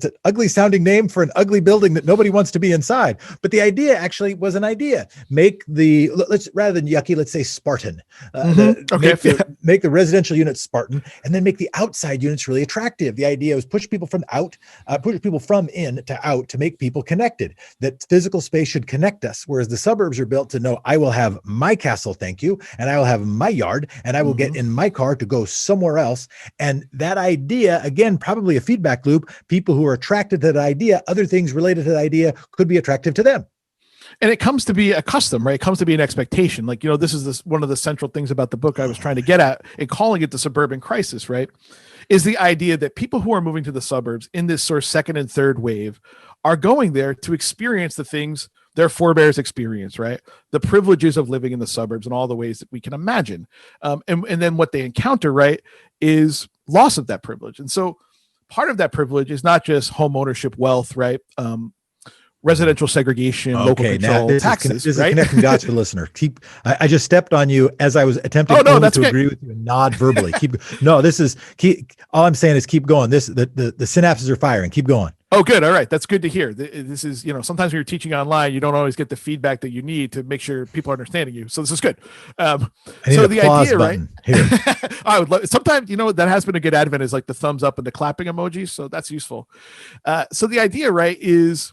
A: an ugly sounding name for an ugly building that nobody wants to be inside. But the idea actually was an idea. Rather than yucky, let's say Spartan. Make the residential units Spartan, and then make the outside units really attractive. The idea was push people from in to out to make people connected. That physical space should connect us, whereas the suburbs are built to know I will have my castle, thank you, and I will have my yard, and I will get in my car to go somewhere else. And that idea, again, probably a feedback loop. People who are attracted to that idea, other things related to that idea could be attractive to them.
B: And it comes to be a custom, right? It comes to be an expectation. Like, this is one of the central things about the book I was trying to get at in calling it the Suburban Crisis, right? Is the idea that people who are moving to the suburbs in this sort of second and third wave are going there to experience the things their forebears experience, right? The privileges of living in the suburbs and all the ways that we can imagine. And then what they encounter, right, is loss of that privilege. And so part of that privilege is not just home ownership, wealth, right? Residential segregation, local control, taxes.
A: This is connecting dots for the listener. I just stepped on you as I was attempting to agree with you and nod verbally. All I'm saying is keep going. The synapses are firing. Keep going.
B: Oh, good. All right. That's good to hear. This is, sometimes when you're teaching online, you don't always get the feedback that you need to make sure people are understanding you. So this is good.
A: I need so the idea, button.
B: Right? I would love, sometimes, that has been a good advent is like the thumbs up and the clapping emoji. So that's useful. So the idea, right, is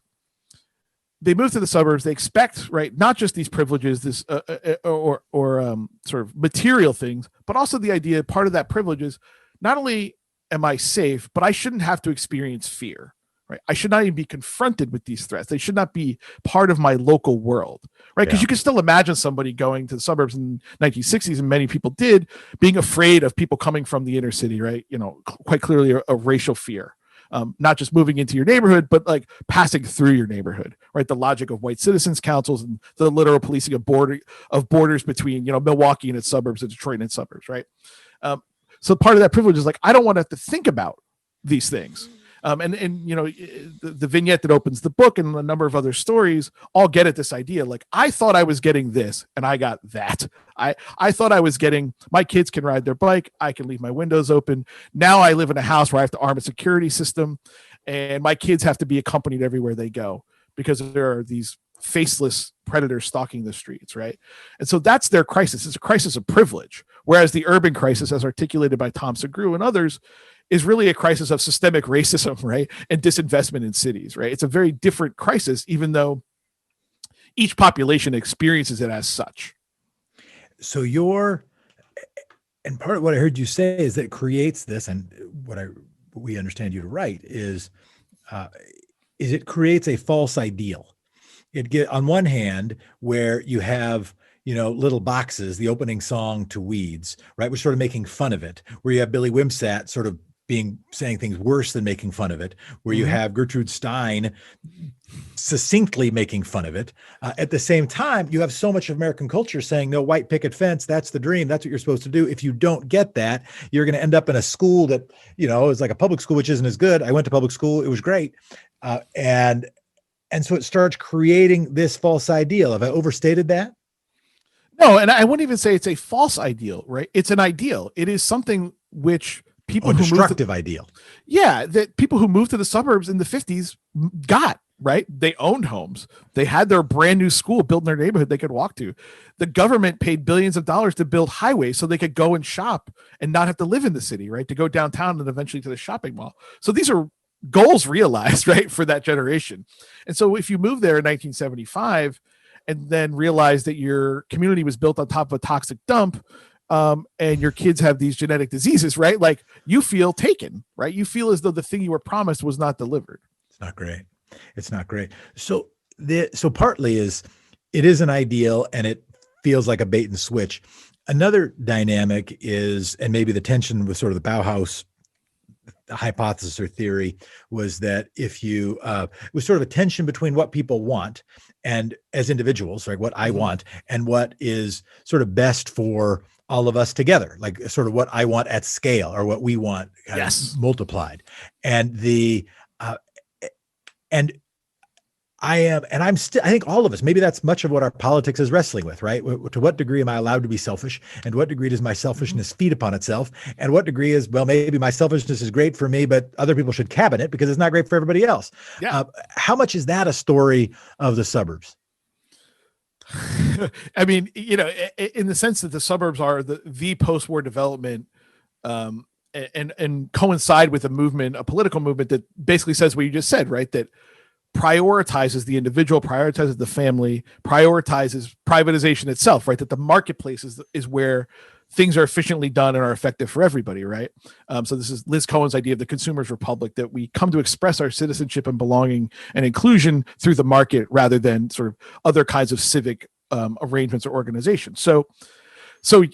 B: they move to the suburbs. They expect, right, not just these privileges, this or sort of material things, but also the idea, part of that privilege is not only am I safe, but I shouldn't have to experience fear. Right. I should not even be confronted with these threats. They should not be part of my local world, right? Because you can still imagine somebody going to the suburbs in the 1960s, and many people did, being afraid of people coming from the inner city, right? Quite clearly a racial fear, not just moving into your neighborhood, but like passing through your neighborhood, right? The logic of white citizens councils and the literal policing of borders between, Milwaukee and its suburbs and Detroit and its suburbs, right? So part of that privilege is like, I don't want to have to think about these things. The vignette that opens the book and a number of other stories all get at this idea. Like, I thought I was getting this and I got that. I thought I was getting, my kids can ride their bike. I can leave my windows open. Now I live in a house where I have to arm a security system, and my kids have to be accompanied everywhere they go because there are these faceless predators stalking the streets, right? And so that's their crisis. It's a crisis of privilege. Whereas the urban crisis, as articulated by Tom Segru and others, is really a crisis of systemic racism, right? And disinvestment in cities, right? It's a very different crisis, even though each population experiences it as such.
A: So and part of what I heard you say is that it creates this, and what we understand you to write is it creates a false ideal. On one hand, where you have, little boxes, the opening song to Weeds, right? We're sort of making fun of it, where you have Billy Wimsatt sort of saying things worse than making fun of it, where you have Gertrude Stein succinctly making fun of it. At the same time, you have so much of American culture saying, no, white picket fence, that's the dream. That's what you're supposed to do. If you don't get that, you're going to end up in a school that, is like a public school, which isn't as good. I went to public school. It was great. And so it starts creating this false ideal. Have I overstated that?
B: No, and I wouldn't even say it's a false ideal, right? It's an ideal. It is something which people who
A: destructive ideal.
B: Yeah, that people who moved to the suburbs in the 50s got, right? They owned homes. They had their brand new school built in their neighborhood they could walk to. The government paid billions of dollars to build highways so they could go and shop and not have to live in the city, right? To go downtown and eventually to the shopping mall. So these are goals realized, right, for that generation. And so if you move there in 1975 and then realize that your community was built on top of a toxic dump, and your kids have these genetic diseases, right? Like, you feel taken, right? You feel as though the thing you were promised was not delivered.
A: It's not great. So partly it is an ideal and it feels like a bait and switch. Another dynamic is, and maybe the tension with sort of the Bauhaus hypothesis or theory, was that if you it was sort of a tension between what people want and as individuals, like what I want and what is sort of best for all of us together, like sort of what I want at scale or what we want kind of multiplied. And I think all of us, maybe that's much of what our politics is wrestling with, right? To what degree am I allowed to be selfish? And what degree does my selfishness feed upon itself? And what degree is, well, maybe my selfishness is great for me, but other people should cabin it because it's not great for everybody else.
B: Yeah.
A: How much is that a story of the suburbs?
B: I mean, in the sense that the suburbs are the post-war development, and coincide with a political movement that basically says what you just said, right? That prioritizes the individual, prioritizes the family, prioritizes privatization itself, right? That the marketplace is where things are efficiently done and are effective for everybody, right? So this is Liz Cohen's idea of the consumer's republic, that we come to express our citizenship and belonging and inclusion through the market rather than sort of other kinds of civic arrangements or organizations. So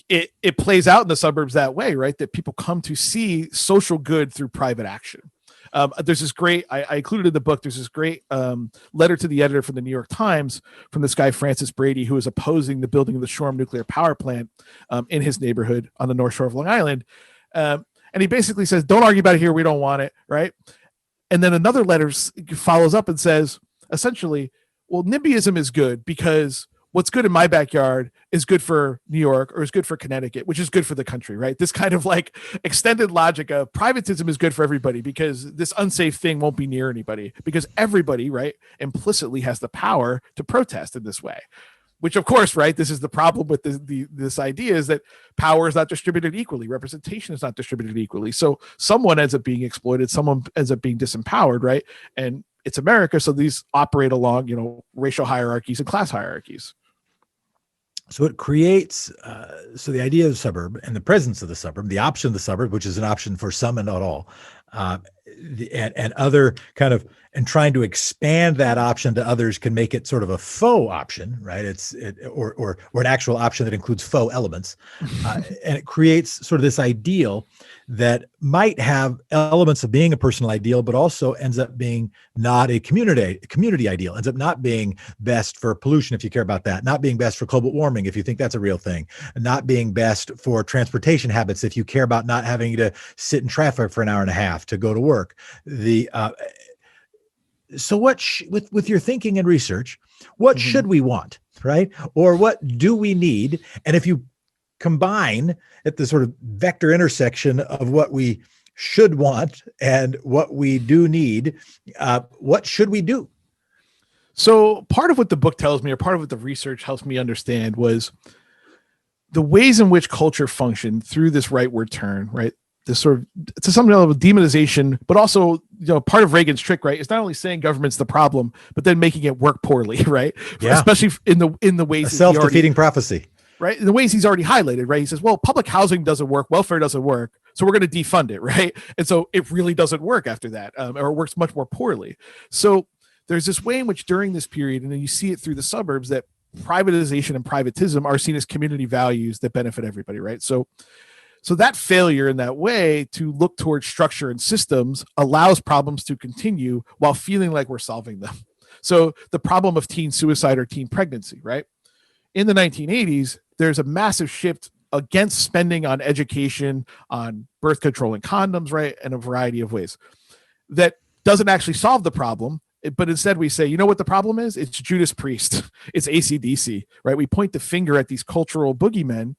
B: it plays out in the suburbs that way, right? That people come to see social good through private action. There's this great, I included in the book, there's this great letter to the editor from the New York Times from this guy, Francis Brady, who is opposing the building of the Shoreham nuclear power plant in his neighborhood on the North Shore of Long Island. And he basically says, don't argue about it here. We don't want it. Right. And then another letter follows up and says, essentially, well, NIMBYism is good because what's good in my backyard is good for New York or is good for Connecticut, which is good for the country, right? This kind of like extended logic of privatism is good for everybody because this unsafe thing won't be near anybody because everybody, right, implicitly has the power to protest in this way, which of course, right, this is the problem with this idea is that power is not distributed equally. Representation is not distributed equally. So someone ends up being exploited. Someone ends up being disempowered, right? And it's America. So these operate along, racial hierarchies and class hierarchies.
A: So it creates, so the idea of the suburb and the presence of the suburb, the option of the suburb, which is an option for some and not all, and other kind of, and trying to expand that option to others can make it sort of a faux option, right? Or an actual option that includes faux elements. And it creates sort of this ideal that might have elements of being a personal ideal, but also ends up being not a community ideal, ends up not being best for pollution, if you care about that, not being best for global warming, if you think that's a real thing, not being best for transportation habits, if you care about not having to sit in traffic for an hour and a half to go to work. So what, with your thinking and research, what should we want, right? Or what do we need? And if you combine at the sort of vector intersection of what we should want and what we do need, what should we do?
B: So part of what the book tells me, or part of what the research helps me understand, was the ways in which culture functioned through this rightward turn, right? This sort of, to some level of demonization, but also, part of Reagan's trick, right, is not only saying government's the problem, but then making it work poorly, right?
A: Yeah.
B: Especially in the ways,
A: a self-defeating prophecy.
B: Right. In the ways he's already highlighted, right? He says, well, public housing doesn't work. Welfare doesn't work. So we're going to defund it. Right. And so it really doesn't work after that, or it works much more poorly. So there's this way in which during this period, and then you see it through the suburbs, that privatization and privatism are seen as community values that benefit everybody. Right. So So that failure in that way to look towards structure and systems allows problems to continue while feeling like we're solving them. So the problem of teen suicide or teen pregnancy, right? In the 1980s, there's a massive shift against spending on education, on birth control and condoms, right? And a variety of ways that doesn't actually solve the problem. But instead we say, you know what the problem is? It's Judas Priest. It's AC/DC, right? We point the finger at these cultural boogeymen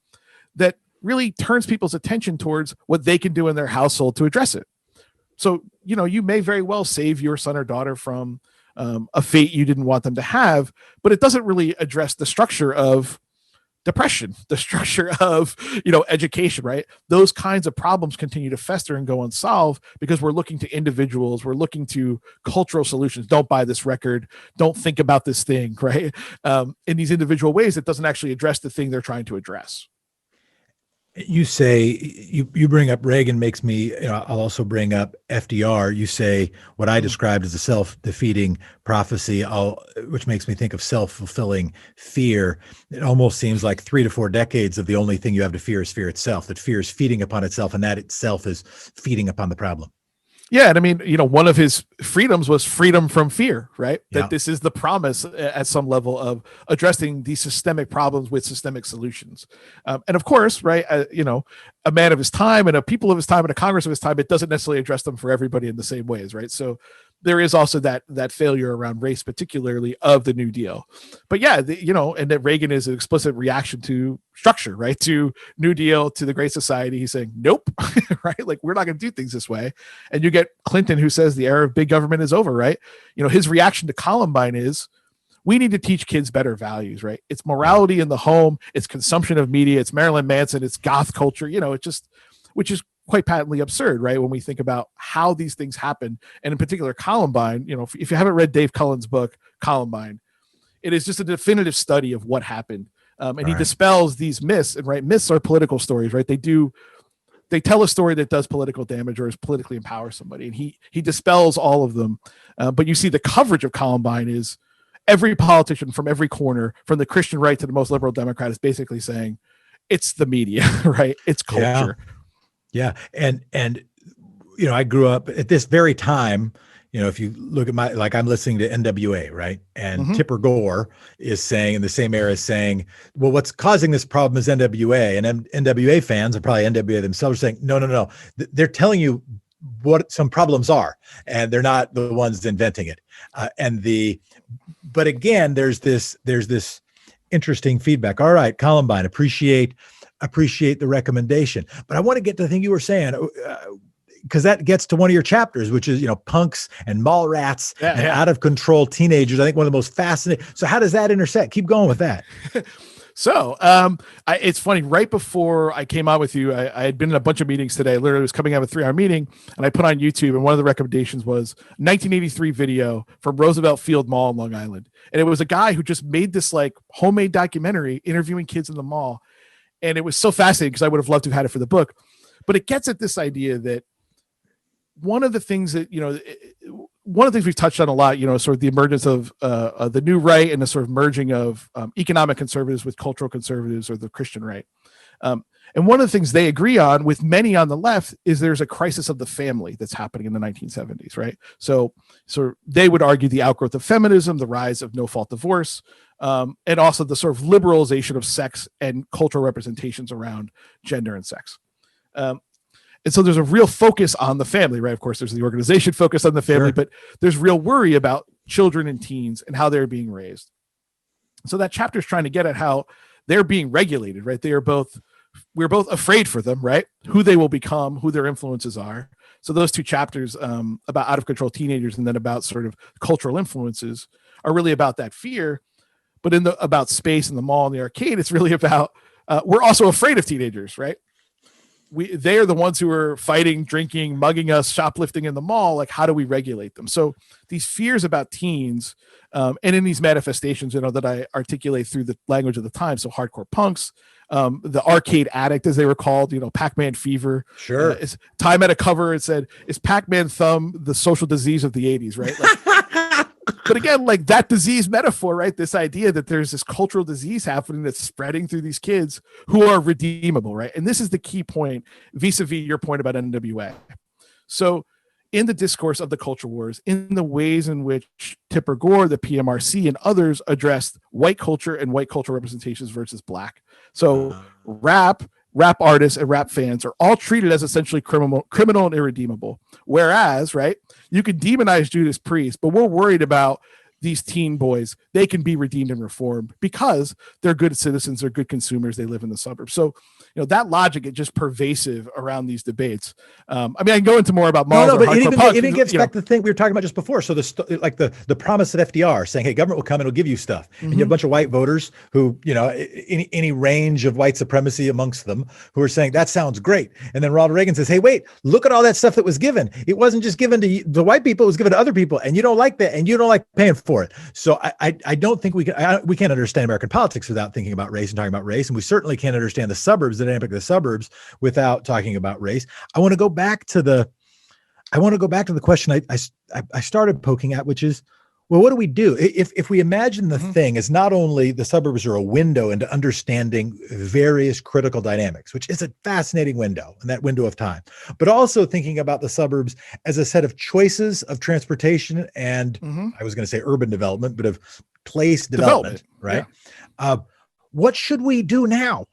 B: that really turns people's attention towards what they can do in their household to address it. So, you may very well save your son or daughter from a fate you didn't want them to have, but it doesn't really address the structure of depression, the structure of, education, right? Those kinds of problems continue to fester and go unsolved because we're looking to individuals, we're looking to cultural solutions. Don't buy this record. Don't think about this thing, right? In these individual ways, it doesn't actually address the thing they're trying to address.
A: You say, you bring up Reagan, makes me, I'll also bring up FDR. You say what I described as a self-defeating prophecy, which makes me think of self-fulfilling fear. It almost seems like 3 to 4 decades of the only thing you have to fear is fear itself, that fear is feeding upon itself, and that itself is feeding upon the problem.
B: Yeah. And I mean, one of his freedoms was freedom from fear, right?
A: Yeah.
B: That this is the promise at some level of addressing these systemic problems with systemic solutions. And of course, right, a man of his time and a people of his time and a Congress of his time, it doesn't necessarily address them for everybody in the same ways, right? So there is also that failure around race, particularly of the New Deal. But yeah, and that Reagan is an explicit reaction to structure, right? To New Deal, to the Great Society. He's saying, nope, right? Like, we're not going to do things this way. And you get Clinton, who says the era of big government is over, right? His reaction to Columbine is, we need to teach kids better values, right? It's morality in the home, it's consumption of media, it's Marilyn Manson, it's goth culture, which is quite patently absurd, right? When we think about how these things happen, and in particular Columbine, if you haven't read Dave Cullen's book, Columbine, it is just a definitive study of what happened. And he dispels these myths, and right, myths are political stories, right? They tell a story that does political damage or is politically empower somebody. And he dispels all of them. But you see the coverage of Columbine is every politician from every corner, from the Christian right to the most liberal Democrat, is basically saying it's the media, right? It's culture.
A: Yeah. And I grew up at this very time. If you look at I'm listening to NWA, right? And Tipper Gore is saying, in the same era, saying, well, what's causing this problem is NWA. And NWA fans, and probably NWA themselves, are saying, no. They're telling you what some problems are, and they're not the ones inventing it. But again, there's this interesting feedback. All right, Columbine, appreciate the recommendation. But I want to get to the thing you were saying, because that gets to one of your chapters, which is, punks and mall rats and out of control teenagers. I think one of the most fascinating. So how does that intersect? Keep going with that.
B: So it's funny, right before I came on with you, I had been in a bunch of meetings today. Literally was coming out of a 3-hour meeting, and I put on YouTube, and one of the recommendations was 1983 video from Roosevelt Field Mall in Long Island. And it was a guy who just made this like homemade documentary interviewing kids in the mall. And it was so fascinating because I would have loved to have had it for the book. But it gets at this idea that one of the things we've touched on a lot, sort of the emergence of the new right and the sort of merging of economic conservatives with cultural conservatives, or the Christian right. And one of the things they agree on with many on the left is there's a crisis of the family that's happening in the 1970s, right? So they would argue the outgrowth of feminism, the rise of no-fault divorce, and also the sort of liberalization of sex and cultural representations around gender and sex. And so there's a real focus on the family, right? Of course, there's the organization focused on the family, sure, but there's real worry about children and teens and how they're being raised. So that chapter is trying to get at how they're being regulated, right? We're both afraid for them, right? Who they will become, who their influences are. So those two chapters about out of control teenagers and then about sort of cultural influences are really about that fear. But about space and the mall and the arcade, it's really about, we're also afraid of teenagers, right? They are the ones who are fighting, drinking, mugging us, shoplifting in the mall. Like, how do we regulate them? So these fears about teens, and in these manifestations, that I articulate through the language of the time. So hardcore punks, the arcade addict, as they were called, Pac-Man fever.
A: Sure.
B: Time had a cover. It said, "Is Pac-Man thumb the social disease of the '80s?" Right? Like, But again, like that disease metaphor, right? This idea that there's this cultural disease happening that's spreading through these kids who are redeemable, right? And this is the key point vis-a-vis your point about NWA. So in the discourse of the culture wars, in the ways in which Tipper Gore, the PMRC, and others addressed white culture and white cultural representations versus black. So rap artists and rap fans are all treated as essentially criminal and irredeemable. Whereas, right, you can demonize Judas Priest, but we're worried about these teen boys. They can be redeemed and reformed because they're good citizens, they're good consumers, they live in the suburbs. So, you know, that logic is just pervasive around these debates. I mean, I can go into more about
A: no, but it even gets back to the thing we were talking about just before. So the promise of FDR saying, hey, government will come and it'll give you stuff. And you have a bunch of white voters who, you know, any range of white supremacy amongst them who are saying that sounds great. And then Ronald Reagan says, hey, wait, look at all that stuff that was given. It wasn't just given to the white people, it was given to other people. And you don't like that. And you don't like paying for it. So I don't think we can't understand American politics without thinking about race and talking about race. And we certainly can't understand the suburbs, the dynamic of the suburbs, without talking about race. I want to go back to the question I started poking at, which is, well, what do we do if we imagine the thing as not only the suburbs are a window into understanding various critical dynamics, which is a fascinating window in that window of time, but also thinking about the suburbs as a set of choices of transportation and I was going to say urban development, but of place development. Right? Yeah. What should we do now?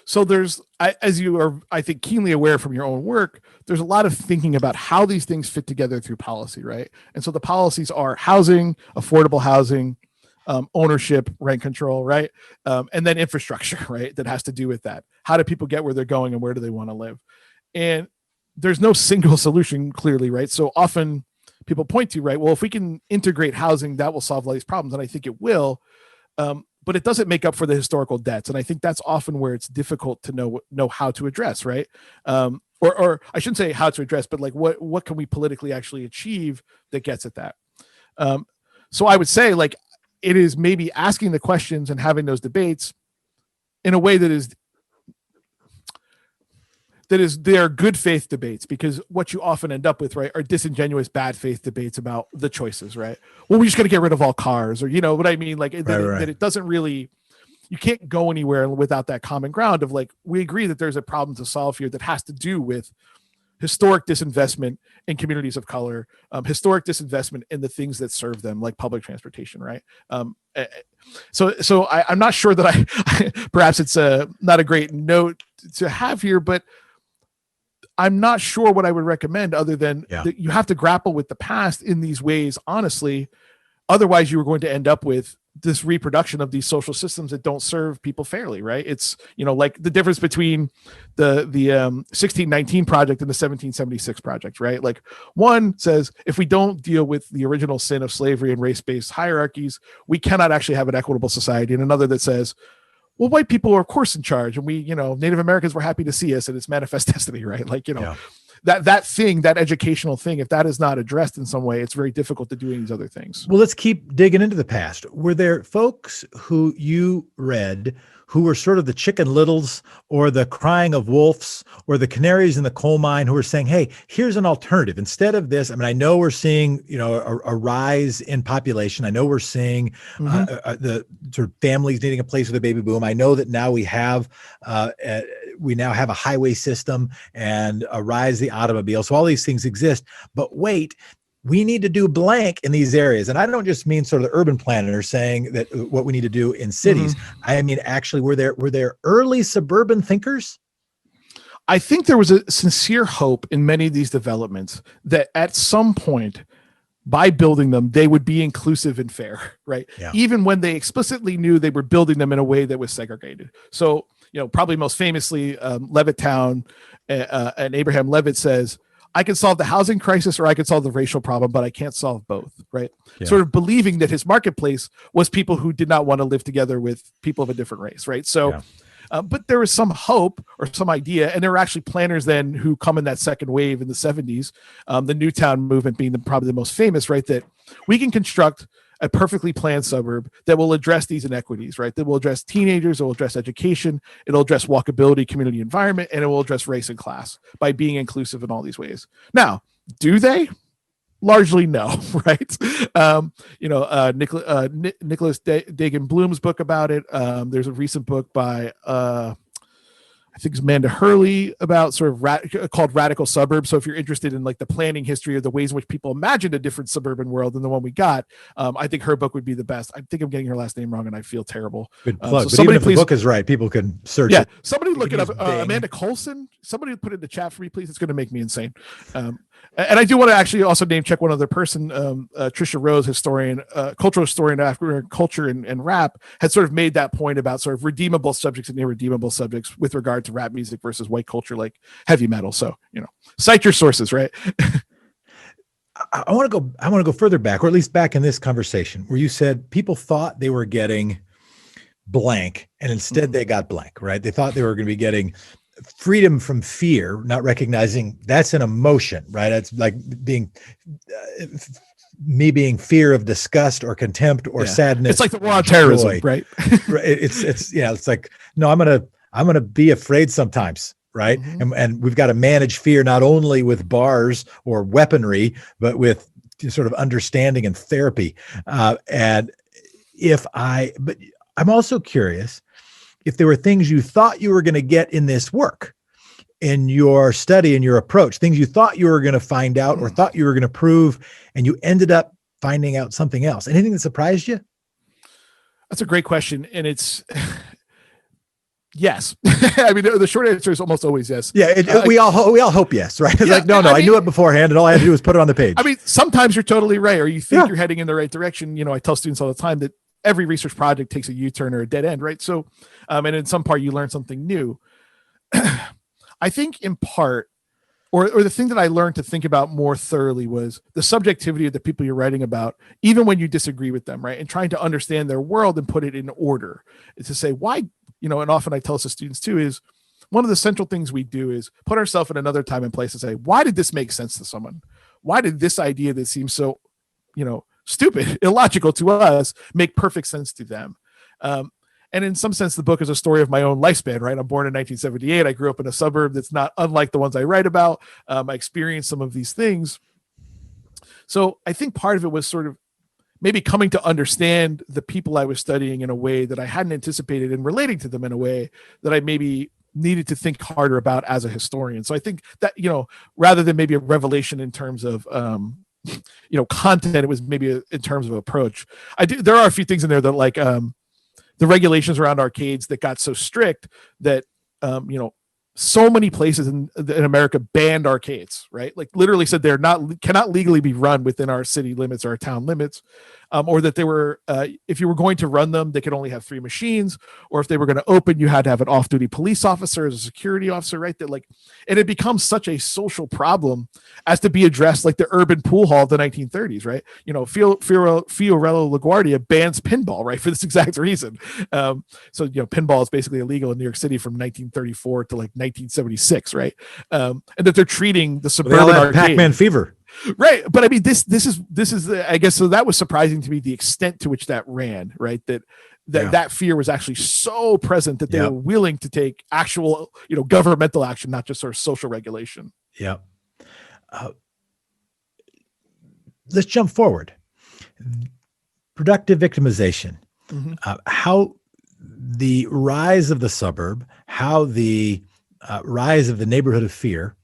B: So there's, as you are, I think, keenly aware from your own work, there's a lot of thinking about how these things fit together through policy, right? And so the policies are housing, affordable housing, ownership, rent control, right? And then infrastructure, right? That has to do with that. How do people get where they're going and where do they want to live? And there's no single solution, clearly, right? So often people point to, right, well, if we can integrate housing, that will solve all these problems. And I think it will. But it doesn't make up for the historical debts. And I think that's often where it's difficult to know how to address, right? Or I shouldn't say how to address, but like what can we politically actually achieve that gets at that? So I would say like it is maybe asking the questions and having those debates in a way they're good faith debates, because what you often end up with, right, are disingenuous bad faith debates about the choices, right? Well, we're just going to get rid of all cars, or, you know what I mean? Like that it doesn't really, you can't go anywhere without that common ground of like, we agree that there's a problem to solve here that has to do with historic disinvestment in communities of color, historic disinvestment in the things that serve them, like public transportation, right? So I'm not sure that I perhaps it's not a great note to have here, but I'm not sure what I would recommend other than that you have to grapple with the past in these ways, honestly. Otherwise, you are going to end up with this reproduction of these social systems that don't serve people fairly, right? It's, you know, like the difference between the 1619 project and the 1776 project, right? Like one says, if we don't deal with the original sin of slavery and race-based hierarchies, we cannot actually have an equitable society. And another that says, well, white people are of course in charge, and we, you know, Native Americans were happy to see us, and it's manifest destiny, right? Like, you know, that thing, that educational thing, if that is not addressed in some way, it's very difficult to do these other things.
A: Well, let's keep digging into the past. Were there folks who you read who were sort of the Chicken Littles or the crying of wolves or the canaries in the coal mine who were saying, hey, here's an alternative instead of this? I mean, I know we're seeing, you know, a rise in population. I know we're seeing the sort of families needing a place with a baby boom. I know that now we have a highway system and a rise of the automobile. So all these things exist. But wait, we need to do blank in these areas. And I don't just mean sort of the urban planners saying that what we need to do in cities. I mean, actually, were there early suburban thinkers?
B: I think there was a sincere hope in many of these developments that at some point, by building them, they would be inclusive and fair, right? Yeah. Even when they explicitly knew they were building them in a way that was segregated. So, you know, probably most famously, Levittown and Abraham Levitt says, I can solve the housing crisis or I can solve the racial problem, but I can't solve both, right? Yeah. Sort of believing that his marketplace was people who did not want to live together with people of a different race, right? So, but there was some hope or some idea, and there were actually planners then who come in that second wave in the 70s, the Newtown movement being probably the most famous, right? That we can construct a perfectly planned suburb that will address these inequities, right? That will address teenagers, it will address education, it'll address walkability, community environment, and it will address race and class by being inclusive in all these ways. Now, do they? largely no, right? Nicholas Dagan Bloom's book about it. There's a recent book by I think it's Amanda Hurley about sort of called Radical Suburbs. So if you're interested in like the planning history of the ways in which people imagined a different suburban world than the one we got, I think her book would be the best. I think I'm getting her last name wrong and I feel terrible.
A: Good plug. So but even if the book is right, people can search it.
B: Somebody look it up. Amanda Colson, somebody put it in the chat for me, please. It's going to make me insane. And I do want to actually also name check one other person. Tricia Rose, historian, cultural historian of African American culture and rap, had sort of made that point about sort of redeemable subjects and irredeemable subjects with regard to rap music versus white culture like heavy metal. So, cite your sources, right?
A: I want to go further back, or at least back in this conversation where you said people thought they were getting blank and instead they got blank, right? They thought they were going to be getting freedom from fear, not recognizing that's an emotion, right? It's like being fear of disgust or contempt or sadness.
B: It's like the war on terrorism, right?
A: It's like, no, I'm going to be afraid sometimes. Right. Mm-hmm. And we've got to manage fear, not only with bars or weaponry, but with sort of understanding and therapy. But I'm also curious if there were things you thought you were going to get in this work, in your study and your approach, things you thought you were going to find out or thought you were going to prove, and you ended up finding out something else. Anything that surprised you?
B: That's a great question. And it's, yes. I mean, the short answer is almost always yes.
A: Yeah. We all hope yes, right? It's like, no, I knew it beforehand and all I had to do was put it on the page.
B: I mean, sometimes you're totally right. Or you think you're heading in the right direction. I tell students all the time that every research project takes a U-turn or a dead end, right? So, and in some part you learn something new. I think in part, or the thing that I learned to think about more thoroughly was the subjectivity of the people you're writing about, even when you disagree with them, right? And trying to understand their world and put it in order. It's to say why, and often I tell this to students too, is one of the central things we do is put ourselves in another time and place and say, why did this make sense to someone? Why did this idea that seems so, stupid, illogical to us, make perfect sense to them? And in some sense, the book is a story of my own lifespan, right? I'm born in 1978. I grew up in a suburb that's not unlike the ones I write about. I experienced some of these things. So I think part of it was sort of maybe coming to understand the people I was studying in a way that I hadn't anticipated and relating to them in a way that I maybe needed to think harder about as a historian. So I think that, rather than maybe a revelation in terms of, content, it was maybe in terms of approach. There are a few things in there that like, the regulations around arcades that got so strict that, so many places in America banned arcades, right? Like literally said cannot legally be run within our city limits or our town limits, or that they were, if you were going to run them, they could only have 3 machines, or if they were going to open, you had to have an off-duty police officer as a security officer, right? That like, and it becomes such a social problem as to be addressed like the urban pool hall of the 1930s, right? Fiorello LaGuardia bans pinball, right? For this exact reason. So, pinball is basically illegal in New York City from 1934 to like 1976, right? And that they're treating the suburban arcade.
A: Pac-Man fever.
B: Right. But I mean, this is I guess, so that was surprising to me, the extent to which that ran, right? That fear was actually so present that they were willing to take actual, governmental action, not just sort of social regulation.
A: Yeah. Let's jump forward. Productive victimization. Mm-hmm. How the rise of the suburb, how the rise of the neighborhood of fear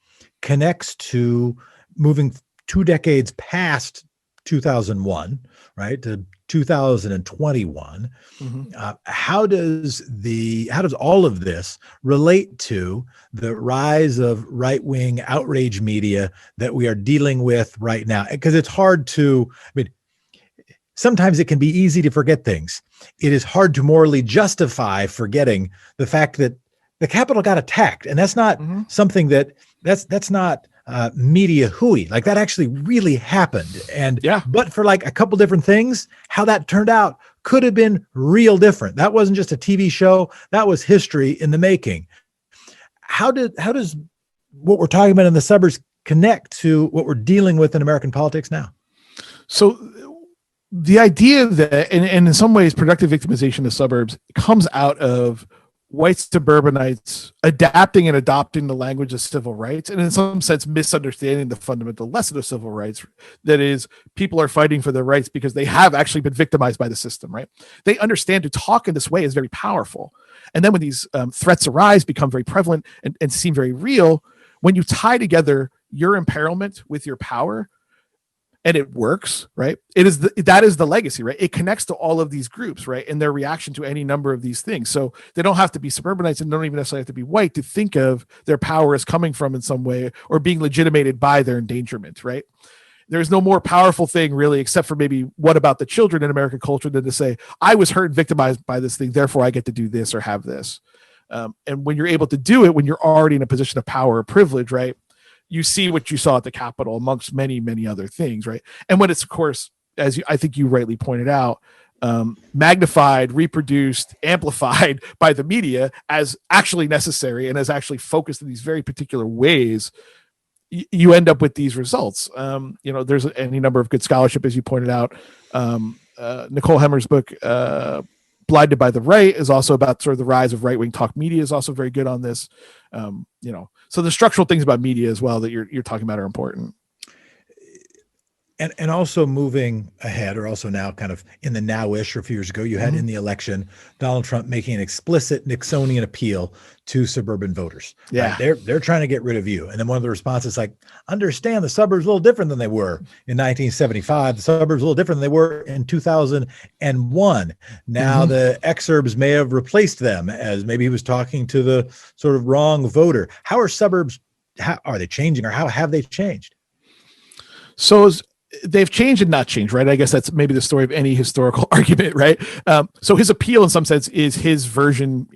A: connects to moving 2 decades past 2001, right, to 2021. Mm-hmm. How does all of this relate to the rise of right-wing outrage media that we are dealing with right now? Because it's hard to, sometimes it can be easy to forget things. It is hard to morally justify forgetting the fact that the Capitol got attacked, and that's not something that's not media hooey. Like that actually really happened. And but for like a couple different things, how that turned out could have been real different. That wasn't just a TV show. That was history in the making. How does what we're talking about in the suburbs connect to what we're dealing with in American politics now?
B: So the idea that, and in some ways, productive victimization of suburbs comes out of white suburbanites adapting and adopting the language of civil rights, and in some sense misunderstanding the fundamental lesson of civil rights, that is, people are fighting for their rights because they have actually been victimized by the system, right? They understand to talk in this way is very powerful. And then when these threats arise, become very prevalent and seem very real, when you tie together your imperilment with your power, and it works, right? That is the legacy, right? It connects to all of these groups, right? And their reaction to any number of these things. So they don't have to be suburbanites and don't even necessarily have to be white to think of their power as coming from in some way or being legitimated by their endangerment, right? There's no more powerful thing really, except for maybe what about the children in American culture, than to say, I was hurt and victimized by this thing, therefore I get to do this or have this. And when you're able to do it, when you're already in a position of power or privilege, right? You see what you saw at the Capitol amongst many, many other things, right? And when it's, of course, I think you rightly pointed out, magnified, reproduced, amplified by the media as actually necessary and as actually focused in these very particular ways, you end up with these results. There's any number of good scholarship, as you pointed out. Nicole Hemmer's book, Blinded by the Right, is also about sort of the rise of right-wing talk media, is also very good on this. So the structural things about media as well that you're talking about are important.
A: And also moving ahead, or also now kind of in the now-ish, or a few years ago, you had in the election, Donald Trump making an explicit Nixonian appeal to suburban voters.
B: Yeah.
A: Right? They're trying to get rid of you. And then one of the responses like, understand the suburbs a little different than they were in 1975. The suburbs a little different than they were in 2001. Now the exurbs may have replaced them, as maybe he was talking to the sort of wrong voter. How are suburbs, how are they changing, or how have they changed?
B: So they've changed and not changed, right? I guess that's maybe the story of any historical argument, right? So his appeal in some sense is his version.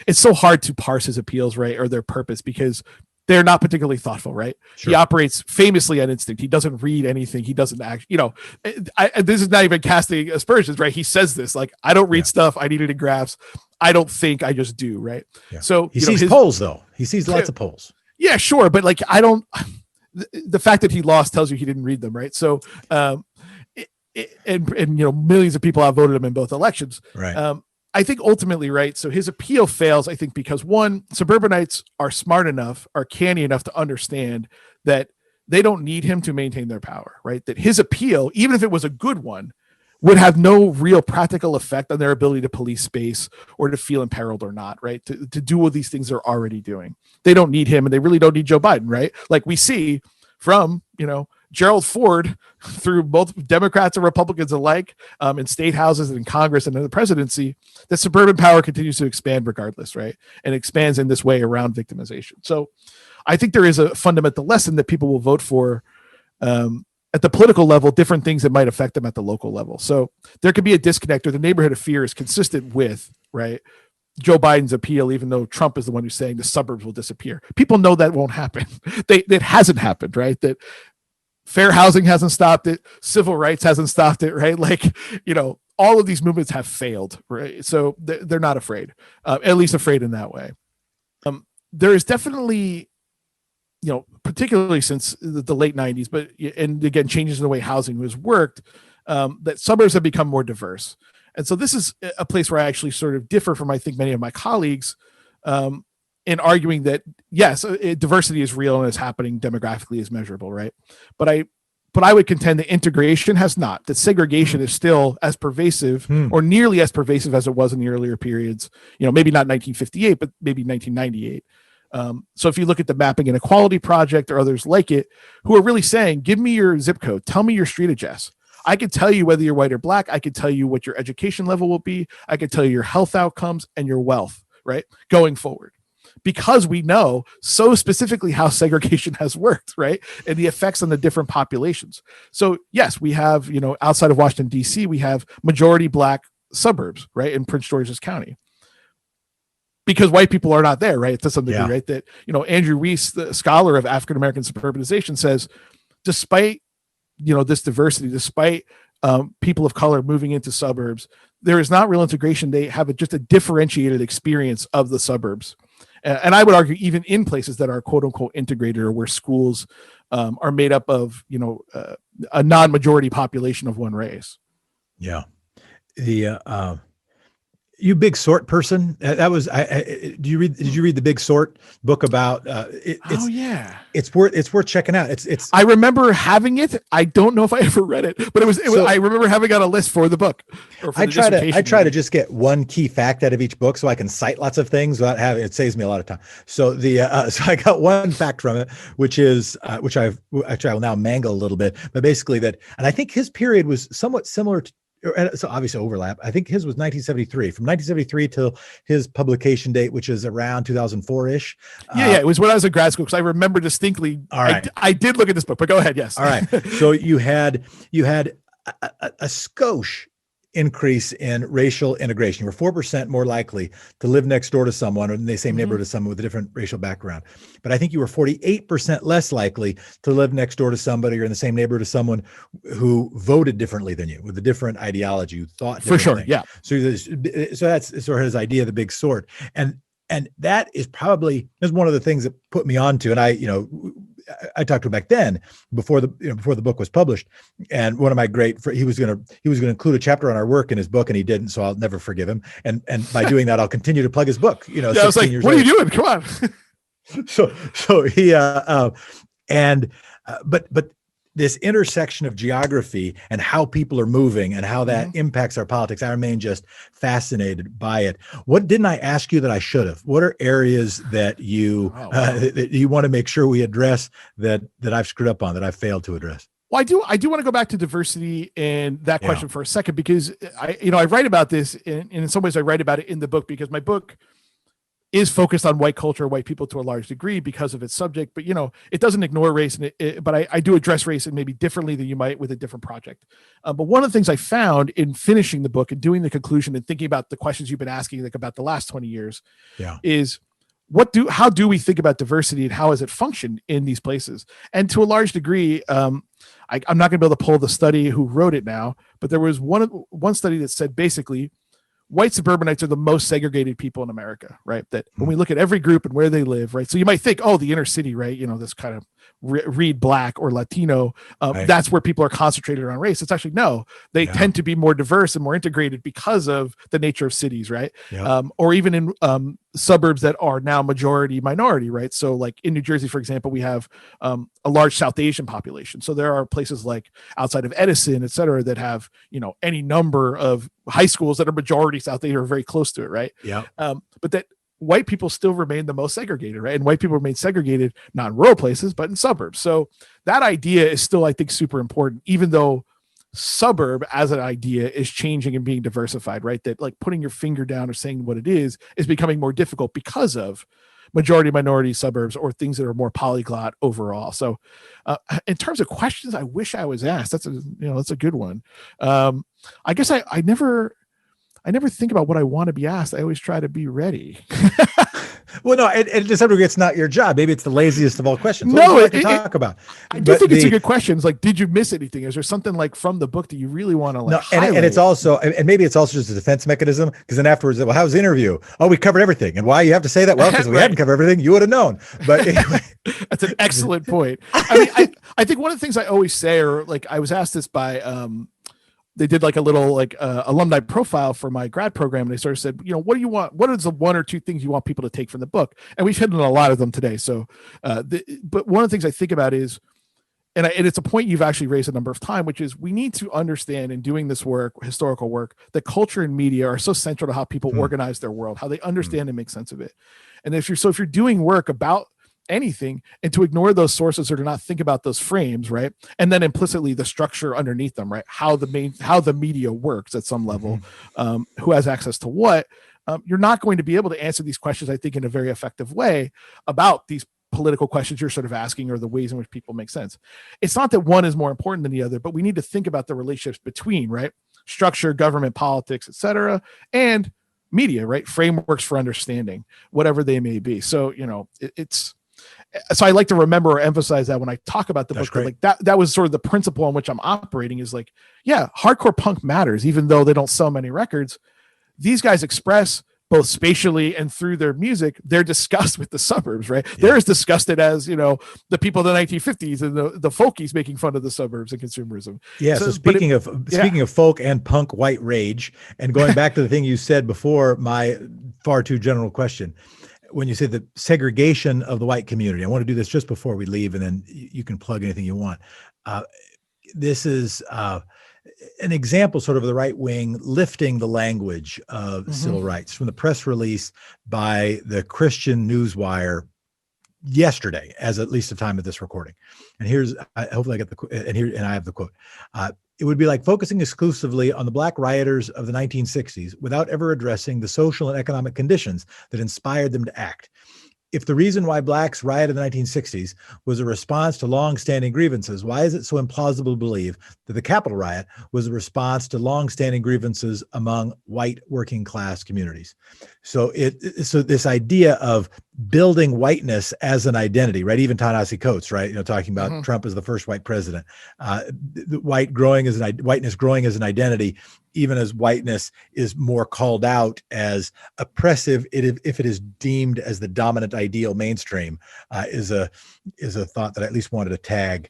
B: It's so hard to parse his appeals, right? Or their purpose, because they're not particularly thoughtful, right? Sure. He operates famously on instinct. He doesn't read anything. He doesn't act, this is not even casting aspersions, right? He says this, like, I don't read stuff. I need it in graphs. I don't think, I just do, right?
A: Yeah.
B: So
A: he sees polls, though. He sees lots of polls.
B: Yeah, sure. But like, the fact that he lost tells you he didn't read them, right? So, millions of people outvoted him in both elections.
A: Right.
B: I think ultimately, right, so his appeal fails, I think, because one, suburbanites are smart enough, are canny enough to understand that they don't need him to maintain their power, right? That his appeal, even if it was a good one, would have no real practical effect on their ability to police space or to feel imperiled or not, right? To do all these things they're already doing. They don't need him, and they really don't need Joe Biden, right? Like we see from, Gerald Ford through both Democrats and Republicans alike, in state houses and in Congress and in the presidency, that suburban power continues to expand regardless, right? And expands in this way around victimization. So I think there is a fundamental lesson that people will vote for, at the political level, different things that might affect them at the local level. So there could be a disconnect, or the neighborhood of fear is consistent with, right, Joe Biden's appeal, even though Trump is the one who's saying the suburbs will disappear. People know that won't happen. That hasn't happened, right? That fair housing hasn't stopped it. Civil rights hasn't stopped it, right? Like, all of these movements have failed, right? So they're not afraid, at least afraid in that way. There is definitely, particularly since the late 90s, and again, changes in the way housing was worked, that suburbs have become more diverse. And so this is a place where I actually sort of differ from, I think, many of my colleagues, in arguing that, yes, diversity is real and is happening demographically, is measurable, right? But I would contend that integration has not, that segregation is still as pervasive or nearly as pervasive as it was in the earlier periods, maybe not 1958, but maybe 1998. So if you look at the Mapping Inequality Project or others like it, who are really saying, give me your zip code, tell me your street address. I can tell you whether you're white or black. I can tell you what your education level will be. I can tell you your health outcomes and your wealth, right, going forward. Because we know so specifically how segregation has worked, right, and the effects on the different populations. So yes, we have, outside of Washington, D.C., we have majority black suburbs, right, in Prince George's County. Because white people are not there, right, to some degree, right? That, Andrew Reese, the scholar of African-American suburbanization, says, despite this diversity, despite people of color moving into suburbs, there is not real integration. They have just a differentiated experience of the suburbs. And I would argue even in places that are quote unquote integrated, or where schools are made up of, a non-majority population of one race.
A: Yeah. You big sort person? That was did you read the Big Sort book about it's worth checking out. It's
B: I remember having it. I don't know if I ever read it, but it was I remember having it on a list for the book.
A: I try to just get one key fact out of each book so I can cite lots of things without having it. Saves me a lot of time. So so I got one fact from it, which is which I will now mangle a little bit, but basically that, and I think his period was somewhat similar to, so obviously overlap. I think his was 1973, from 1973 till his publication date, which is around 2004-ish.
B: Yeah, it was when I was in grad school, because I remember distinctly. All right. I did look at this book, but go ahead. Yes.
A: All right. So you had a skosh increase in racial integration. You were 4% more likely to live next door to someone or in the same neighborhood as someone with a different racial background. But I think you were 48% less likely to live next door to somebody or in the same neighborhood as someone who voted differently than you, with a different ideology, who thought
B: for sure.
A: things.
B: Yeah.
A: So that's sort of his idea, the big sort. And that is one of the things that put me onto, and I talked to him back then before the book was published, and one of my he was going to include a chapter on our work in his book, and he didn't, so I'll never forgive him. And by doing that, I'll continue to plug his book.
B: I was like, what are you doing? Come on.
A: So he but this intersection of geography and how people are moving and how that impacts our politics, I remain just fascinated by it. What didn't I ask you that I should have? What are areas that you that you want to make sure we address that I've screwed up on, that I've failed to address?
B: Well, I do want to go back to diversity and that question for a second, because I write about this, and in some ways I write about it in the book, because my book is focused on white culture, white people to a large degree because of its subject, but it doesn't ignore race, but I do address race and maybe differently than you might with a different project. But one of the things I found in finishing the book and doing the conclusion and thinking about the questions you've been asking, like about the last 20 years, is how do we think about diversity and how has it functioned in these places? And to a large degree, I'm not going to be able to pull the study who wrote it now, but there was one study that said basically white suburbanites are the most segregated people in America, right? That when we look at every group and where they live, right? So you might think, the inner city, right? This kind of read Black or Latino, that's where people are concentrated around race. It's actually, no, they tend to be more diverse and more integrated because of the nature of cities, right? Or even in suburbs that are now majority minority, right? So like in New Jersey, for example, we have a large South Asian population. So there are places like outside of Edison, et cetera, that have, any number of high schools that are majority South Asian or very close to it, right? But that white people still remain the most segregated, right? And white people remain segregated, not in rural places, but in suburbs. So that idea is still, I think, super important, even though suburb as an idea is changing and being diversified, right? That like putting your finger down or saying what it is becoming more difficult because of majority minority suburbs or things that are more polyglot overall. So in terms of questions I wish I was asked, that's a good one. I guess I never think about what I want to be asked. I always try to be ready.
A: Well, no, and to some degree, it's not your job. Maybe it's the laziest of all questions.
B: No,
A: talk about.
B: I do think it's a good question. It's like, did you miss anything? Is there something like from the book that you really want to like? No,
A: and it's also, and maybe it's also just a defense mechenism, because then afterwards, well, how was the interview? Oh, we covered everything. And why you have to say that? Well, because we hadn't covered everything. You would have known. But anyway,
B: that's an excellent point. I mean, I think one of the things I always say, or like I was asked this by they did like a little like alumni profile for my grad program. And they sort of said, what do you want? What is the one or two things you want people to take from the book? And we've hit on a lot of them today. So, but one of the things I think about is, and it's a point you've actually raised a number of times, which is we need to understand in doing this work, historical work, that culture and media are so central to how people organize their world, how they understand and make sense of it. And if you're doing work about anything, and to ignore those sources or to not think about those frames, right? And then implicitly the structure underneath them, right? How the media works at some level, who has access to what, you're not going to be able to answer these questions, I think, in a very effective way about these political questions you're sort of asking or the ways in which people make sense. It's not that one is more important than the other, but we need to think about the relationships between, right? Structure, government, politics, et cetera, and media, right? Frameworks for understanding, whatever they may be. So, so I like to remember or emphasize that when I talk about the book, like that was sort of the principle on which I'm operating, is like, yeah, hardcore punk matters, even though they don't sell many records. These guys express both spatially and through their music, their disgust with the suburbs, right? Yeah. They're as disgusted as, the people of the 1950s and the folkies making fun of the suburbs and consumerism.
A: Yeah. So speaking of folk and punk white rage, and going back to the thing you said before, my far too general question, when you say the segregation of the white community, I want to do this just before we leave, and then you can plug anything you want. This is an example sort of the right wing lifting the language of civil rights from the press release by the Christian Newswire yesterday, as at least the time of this recording. And here's, hopefully I get and I have the quote. It would be like focusing exclusively on the Black rioters of the 1960s without ever addressing the social and economic conditions that inspired them to act. If the reason why Blacks rioted in the 1960s was a response to long-standing grievances, why is it so implausible to believe that the Capitol riot was a response to long-standing grievances among white working class communities? So this idea of building whiteness as an identity, right? Even Ta-Nehisi Coates, right? Talking about Trump as the first white president, whiteness growing as an identity, even as whiteness is more called out as oppressive, if it is deemed as the dominant ideal mainstream, is a thought that I at least wanted to tag.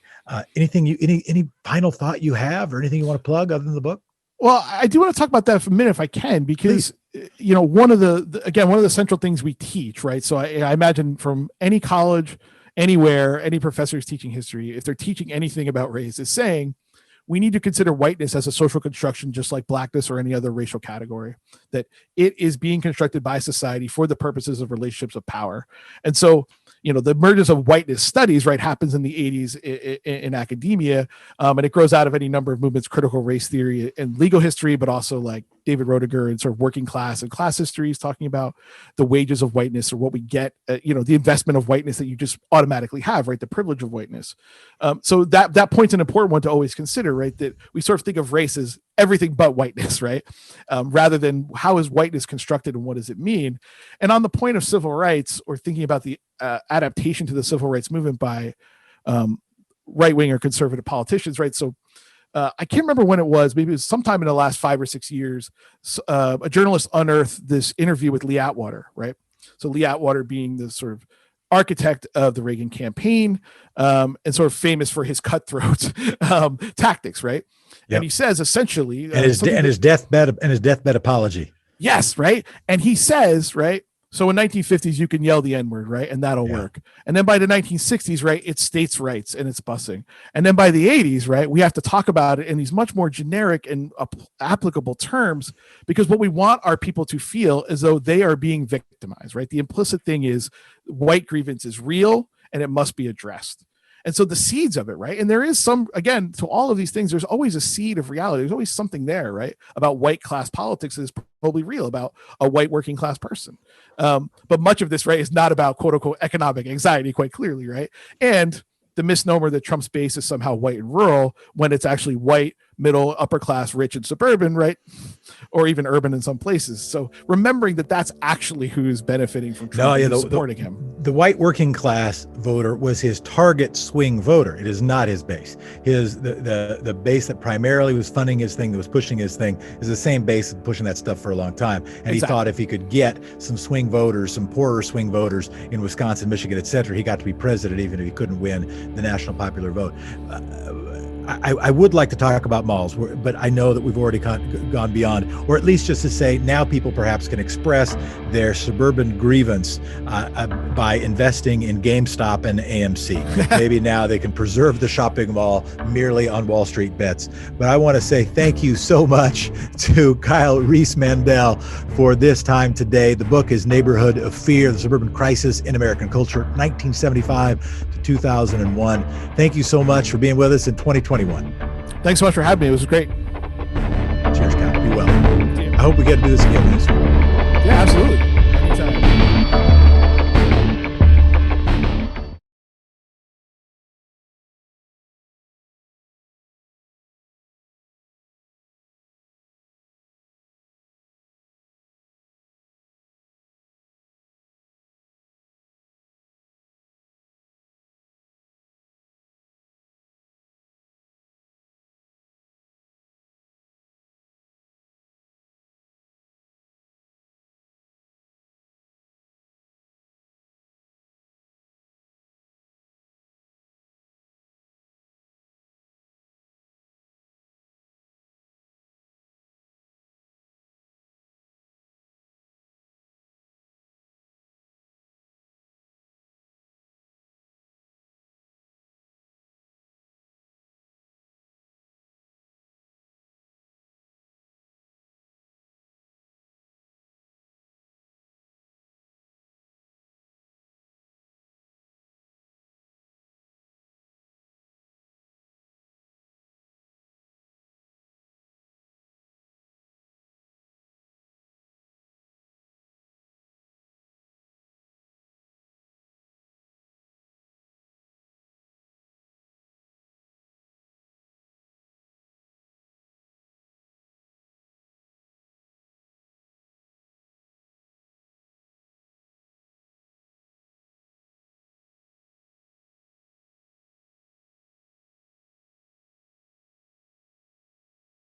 A: Any final thought you have, or anything you want to plug other than the book?
B: Well, I do want to talk about that for a minute if I can, because one of the central things we teach, right? So I imagine from any college, anywhere, any professor who's teaching history, if they're teaching anything about race, is saying we need to consider whiteness as a social construction, just like blackness or any other racial category, that it is being constructed by society for the purposes of relationships of power. And so, the emergence of whiteness studies, right, happens in the 80s in academia, and it grows out of any number of movements, critical race theory and legal history, but also like David Roediger and sort of working class and class histories, talking about the wages of whiteness, or what we get, the investment of whiteness that you just automatically have, right, the privilege of whiteness. So that point's an important one to always consider, right, that we sort of think of race as everything but whiteness, right, rather than how is whiteness constructed and what does it mean. And on the point of civil rights, or thinking about the adaptation to the civil rights movement by right-wing or conservative politicians, right? So I can't remember when it was, maybe it was sometime in the last 5 or 6 years, a journalist unearthed this interview with Lee Atwater, right? So Lee Atwater being the sort of architect of the Reagan campaign, and sort of famous for his cutthroat tactics, right? Yep. And he says essentially,
A: and his deathbed apology.
B: Yes, right. And he says, right, so in 1950s, you can yell the N-word, right? And that'll work. And then by the 1960s, right, it's states' rights and it's busing. And then by the 80s, right, we have to talk about it in these much more generic and applicable terms, because what we want our people to feel is though they are being victimized, right? The implicit thing is white grievance is real and it must be addressed. And so the seeds of it, right? And there is some, again, to all of these things, there's always a seed of reality. There's always something there, right? About white class politics that is probably real, about a white working class person. But much of this, right, is not about quote unquote economic anxiety, quite clearly, right? And the misnomer that Trump's base is somehow white and rural, when it's actually white, middle, upper class, rich, and suburban, right? Or even urban in some places. So remembering that that's actually who's benefiting from Trump and supporting him.
A: The white working class voter was his target swing voter. It is not his base. The base that primarily was funding his thing, that was pushing his thing, is the same base pushing that stuff for a long time. And he thought if he could get some swing voters, some poorer swing voters in Wisconsin, Michigan, et cetera, he got to be president even if he couldn't win the national popular vote. I would like to talk about malls, but I know that we've already gone beyond, or at least just to say now people perhaps can express their suburban grievance by investing in GameStop and AMC. Maybe now they can preserve the shopping mall merely on Wall Street bets. But I want to say thank you so much to Kyle Riismandel for this time today. The book is Neighborhood of Fear, The Suburban Crisis in American Culture, 1975 to 2001. Thank you so much for being with us in 2021.
B: Thanks so much for having me. It was great.
A: Cheers, Kyle. Be well. I hope we get to do this again.
B: Yeah, absolutely.